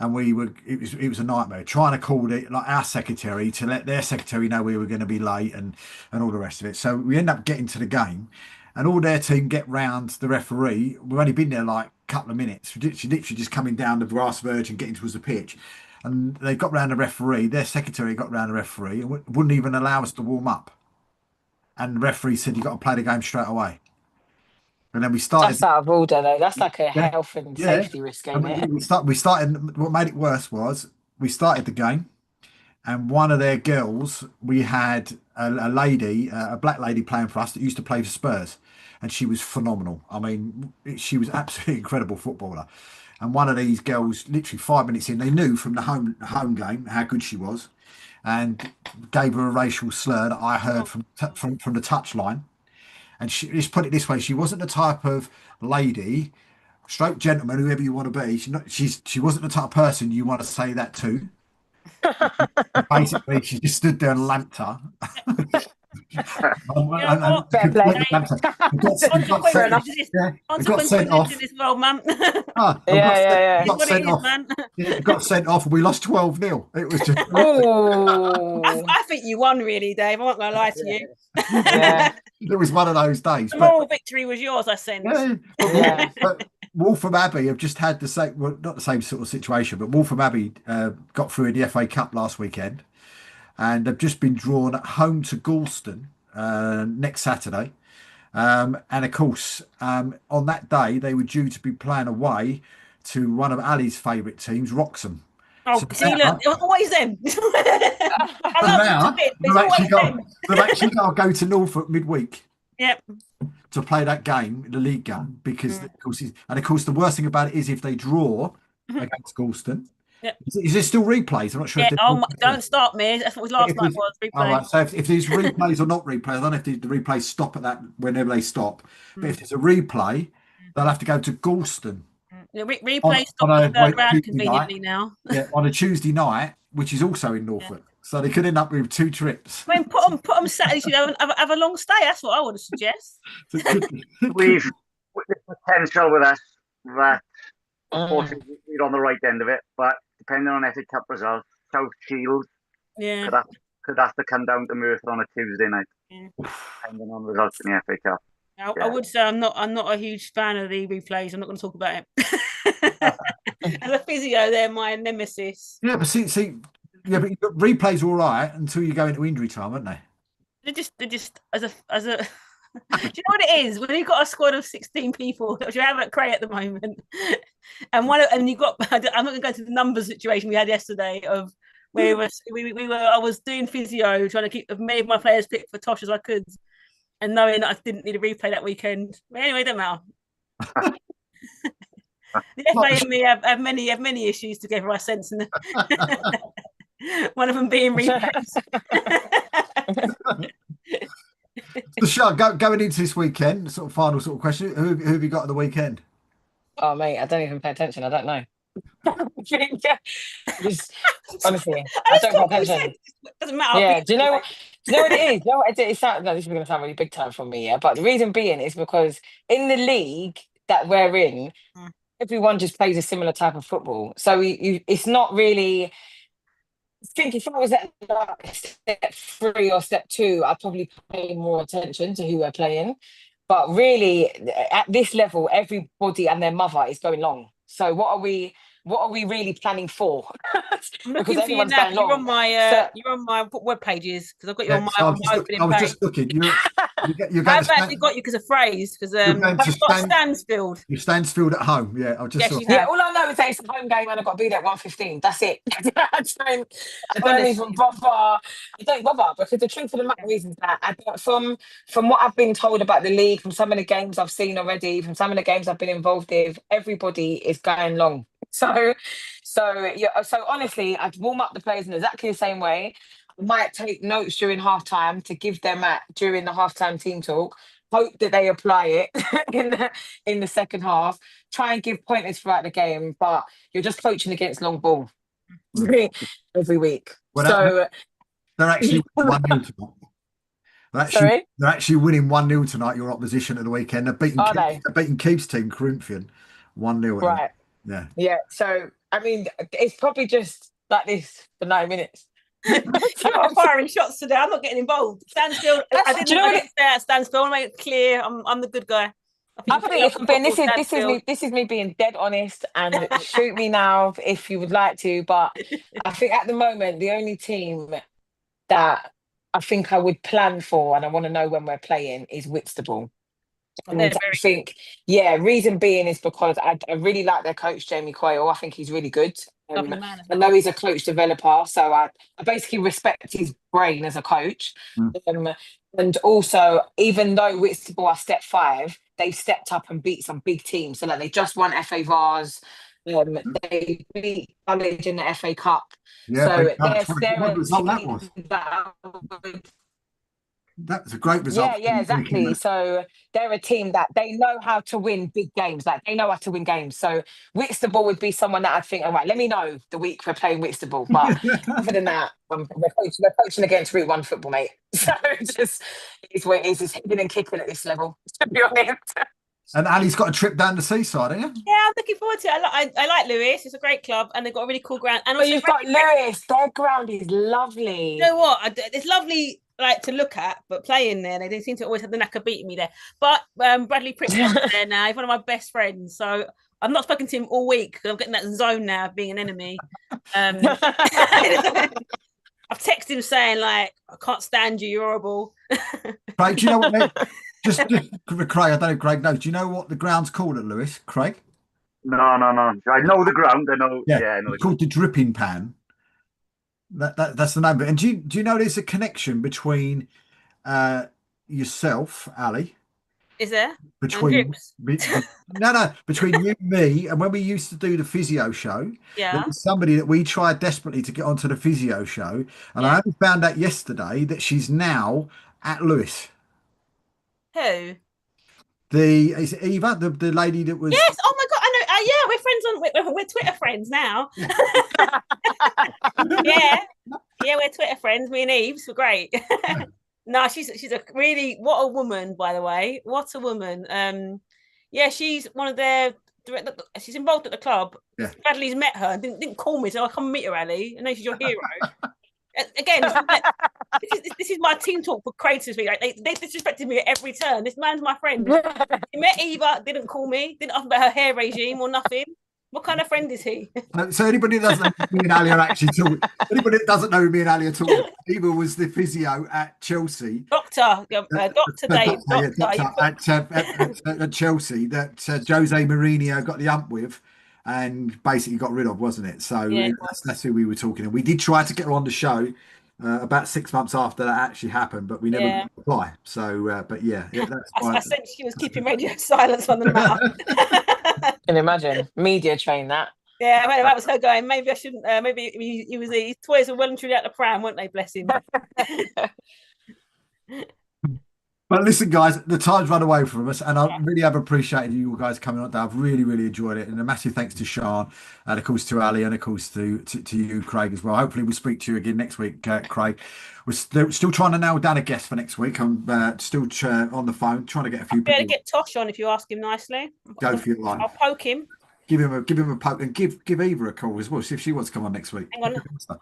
[SPEAKER 1] and it was a nightmare trying to call our secretary to let their secretary know we were going to be late and all the rest of it. So we end up getting to the game. And all their team get round the referee. We've only been there like a couple of minutes. She literally just coming down the grass verge and getting towards the pitch. And they got round the referee. Their secretary got round the referee and wouldn't even allow us to warm up. And the referee said, "You got to play the game straight away." And then we started.
[SPEAKER 3] That's out of order, though. That's like a health and safety risk, ain't it?
[SPEAKER 1] We started. What made it worse was we started the game. And one of their girls, we had a lady, a black lady playing for us that used to play for Spurs. And she was phenomenal. I mean, she was absolutely incredible footballer. And one of these girls, literally 5 minutes in, they knew from the home game how good she was, and gave her a racial slur that I heard from the touchline. And let's put it this way: she wasn't the type of lady, stroke gentleman, whoever you want to be. She wasn't the type of person you want to say that to. Basically, she just stood there and lamped her. Got sent off. Got sent off, and we lost 12-0. It was just.
[SPEAKER 2] I think you won, really, Dave. I'm not going to lie to you.
[SPEAKER 3] Yeah.
[SPEAKER 1] It was one of those days.
[SPEAKER 2] The moral victory was yours, I sense.
[SPEAKER 1] But Waltham Abbey have just had the same, well, not the same sort of situation, but Waltham Abbey got through in the FA Cup last weekend, and they've just been drawn at home to Galston next Saturday. And of course, on that day, they were due to be playing away to one of Ali's favourite teams, Wroxham.
[SPEAKER 2] Oh, so see, look, it was always them.
[SPEAKER 1] They've actually got to go to Norfolk midweek.
[SPEAKER 2] Yep.
[SPEAKER 1] To play that game, the league game, because of course the worst thing about it is if they draw against Galston.
[SPEAKER 2] Yep.
[SPEAKER 1] Is there still replays? I'm not sure.
[SPEAKER 2] Don't start me. That's what last night was. Replay.
[SPEAKER 1] All right. So if there's replays or not replays, I don't know if the replays stop at that whenever they stop. But if there's a replay, they'll have to go to Galston.
[SPEAKER 2] Replay stop on the ground conveniently now.
[SPEAKER 1] Yeah, on a Tuesday night, which is also in Norfolk. Yeah. So they could end up with 2 trips.
[SPEAKER 2] I mean, put them Saturday, have a long stay. That's what I would suggest.
[SPEAKER 4] We've the potential with us that unfortunately we're on the right end of it, but depending on FA Cup results, South Shields could have to come down to Merthyr on a Tuesday night, depending on results in the FA Cup.
[SPEAKER 2] I would say I'm not a huge fan of the replays. I'm not going to talk about it. As a physio, they're my nemesis.
[SPEAKER 1] Yeah, but yeah, but replays are all right until you go into injury time, aren't they?
[SPEAKER 2] They're just as a. Do you know what it is? When you've got a squad of 16 people, which you have at Cray at the moment, and you got, I'm not going to go to the numbers situation we had yesterday of where I was doing physio, trying to keep as many of my players fit for Tosh as I could, and knowing that I didn't need a replay that weekend. But anyway, it don't matter. The FA and me have many issues together, I sense. One of them being replays.
[SPEAKER 1] So, Sean, going into this weekend, sort of final sort of question: who have you got on the weekend?
[SPEAKER 3] Oh, mate, I don't even pay attention. I don't know. Just honestly, I don't pay attention.
[SPEAKER 2] It doesn't matter.
[SPEAKER 3] Yeah, do you know what it is? You know what it sounds like, this is going to sound really big time from me, yeah. But the reason being is because in the league that we're in, everyone just plays a similar type of football. So it's not really. I think if I was at like step 3 or step 2, I'd probably pay more attention to who we're playing. But really, at this level, everybody and their mother is going long. So what are we really planning for?
[SPEAKER 2] I'm looking for you now. You're on my web pages because I've got you on my opening page.
[SPEAKER 1] I was just looking. You're
[SPEAKER 2] I've actually got you because of phrase because I've got Stansfield.
[SPEAKER 1] You're Stansfield at home, yeah. I just
[SPEAKER 3] all I know is that it's a home game and I've got to be there at 1:15. That's it. I don't even bother. I don't bother because the truth of the matter is that from what I've been told about the league, from some of the games I've seen already, from some of the games I've been involved with, everybody is going long. So honestly, I'd warm up the players in exactly the same way. I might take notes during halftime to give them during the halftime team talk. Hope that they apply it in the second half. Try and give pointers throughout the game, but you're just coaching against long ball every week.
[SPEAKER 1] Well,
[SPEAKER 3] so
[SPEAKER 1] they're actually 1-0 tonight. They're actually winning 1-0 tonight. Your opposition at the weekend. They're beating Keith's team, Corinthian, 1-0.
[SPEAKER 3] Right. Yeah. So I mean, it's probably just like this for 9 minutes.
[SPEAKER 2] I'm not firing shots today. I'm not getting involved. Stansfield. I didn't say at Stansfield. I want to make it clear. I'm the good guy.
[SPEAKER 3] I think if I'm being, this is me being dead honest, and shoot me now if you would like to. But I think at the moment the only team that I think I would plan for and I want to know when we're playing is Whitstable. And I think, reason being is because I really like their coach, Jamie Quayle. I think he's really good. I know he's a coach developer, so I basically respect his brain as a coach. And also, even though Whitstable are step 5, they've stepped up and beat some big teams. So like they just won FA Vars. They beat College in the FA Cup.
[SPEAKER 1] Yeah,
[SPEAKER 3] so
[SPEAKER 1] that was a great result.
[SPEAKER 3] Yeah, exactly. So they're a team that they know how to win big games. Like they know how to win games. So Whitstable would be someone that I'd think, all right, let me know the week we're playing Whitstable. But other than that, we're coaching against Route 1 football, mate. So it just is what it is. It's hitting and kicking at this level, to be honest.
[SPEAKER 1] And Ali's got a trip down the seaside, haven't you?
[SPEAKER 2] Yeah, I'm looking forward to it. I like Lewis. It's a great club, and they've got a really cool ground. And
[SPEAKER 3] also, you've got Lewis. Their ground is lovely.
[SPEAKER 2] You know what? It's lovely, like to look at, but playing there, they seem to always have the knack of beating me there. But Bradley Prick's there now. He's one of my best friends, so I've not spoken to him all week because I'm getting that zone now of being an enemy. I've texted him saying like, I can't stand you. You're horrible.
[SPEAKER 1] Craig, do you know what? Just Craig, I don't know if Craig knows. Do you know what the ground's called at Lewis, Craig?
[SPEAKER 4] No. I know the ground. I know. Yeah, I know.
[SPEAKER 1] It's called the Dripping Pan. That's the name of it. And do you know there's a connection between yourself, Ali?
[SPEAKER 2] Is there?
[SPEAKER 1] Between between you, me, and when we used to do the physio show, there was somebody that we tried desperately to get onto the physio show, and I only found out yesterday that she's now at Lewis.
[SPEAKER 2] Who?
[SPEAKER 1] Is it Eva, the lady that was?
[SPEAKER 2] Yes. Oh my god, I know. We're friends we're Twitter friends now. We're Twitter friends. Me and Eves were great. No, she's a really, what a woman, by the way. What a woman. She's one of their she's involved at the club. Yeah. Bradley's met her and didn't call me, so I come meet her, Ali. I know she's your hero. Again, this is my team talk for Craig this week. Like, they disrespected me at every turn. This man's my friend. He met Eva, didn't call me, didn't ask about her hair regime or nothing. What kind of friend is he?
[SPEAKER 1] So anybody that doesn't know, me and Ali are actually talking. Anybody that doesn't know who me and Ali are talking, Eva was the physio at Chelsea.
[SPEAKER 2] Dr. Dave.
[SPEAKER 1] At Chelsea that Jose Mourinho got the ump with and basically got rid of, wasn't it? So
[SPEAKER 2] Yeah,
[SPEAKER 1] that's who we were talking to. We did try to get her on the show about 6 months after that actually happened, but we never got a reply. So, but that's
[SPEAKER 2] I sensed she was keeping radio silence on the matter.
[SPEAKER 3] Can imagine media train that.
[SPEAKER 2] Yeah, well, that was her going. Maybe I shouldn't. Maybe his toys were well and truly out the pram, weren't they? Bless him.
[SPEAKER 1] But listen, guys, the time's run away from us, and I really have appreciated you guys coming on. I've really, really enjoyed it, and a massive thanks to Sean, and of course to Ali, and of course to you, Craig, as well. Hopefully, we'll speak to you again next week, Craig. We're still trying to nail down a guest for next week. I'm still on the phone trying to get a few people.
[SPEAKER 2] Better get Tosh on if you ask him nicely.
[SPEAKER 1] Go for your life.
[SPEAKER 2] I'll poke him.
[SPEAKER 1] Give him a poke, and give Eva a call as well. See if she wants to come on next week.
[SPEAKER 2] Hang on.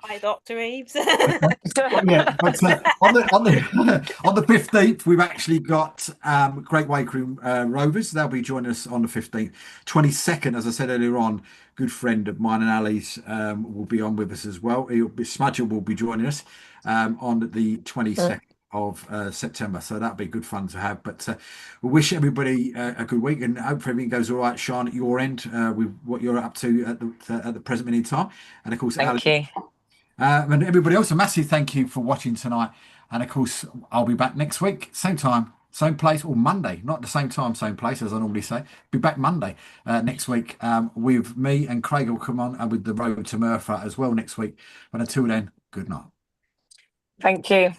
[SPEAKER 2] Hi, Dr. Eves.
[SPEAKER 1] Yeah, but, on the 15th, we've actually got Great Wakering Rovers. They'll be joining us on the 15th. 22nd, as I said earlier on, good friend of mine and Ali's will be on with us as well. Smudger will be joining us on the 22nd. Of September, so that'll be good fun to have. But we wish everybody a good week, and hope everything goes all right, Sean, at your end with what you're up to at the present minute in time. And of course,
[SPEAKER 3] thank you,
[SPEAKER 1] and everybody else, a massive thank you for watching tonight. And of course, I'll be back next week, same time, same place, or Monday, not the same time, same place as I normally say. Be back Monday next week with me, and Craig will come on and with the Road to Murphy as well next week. But until then, good night.
[SPEAKER 3] thank you.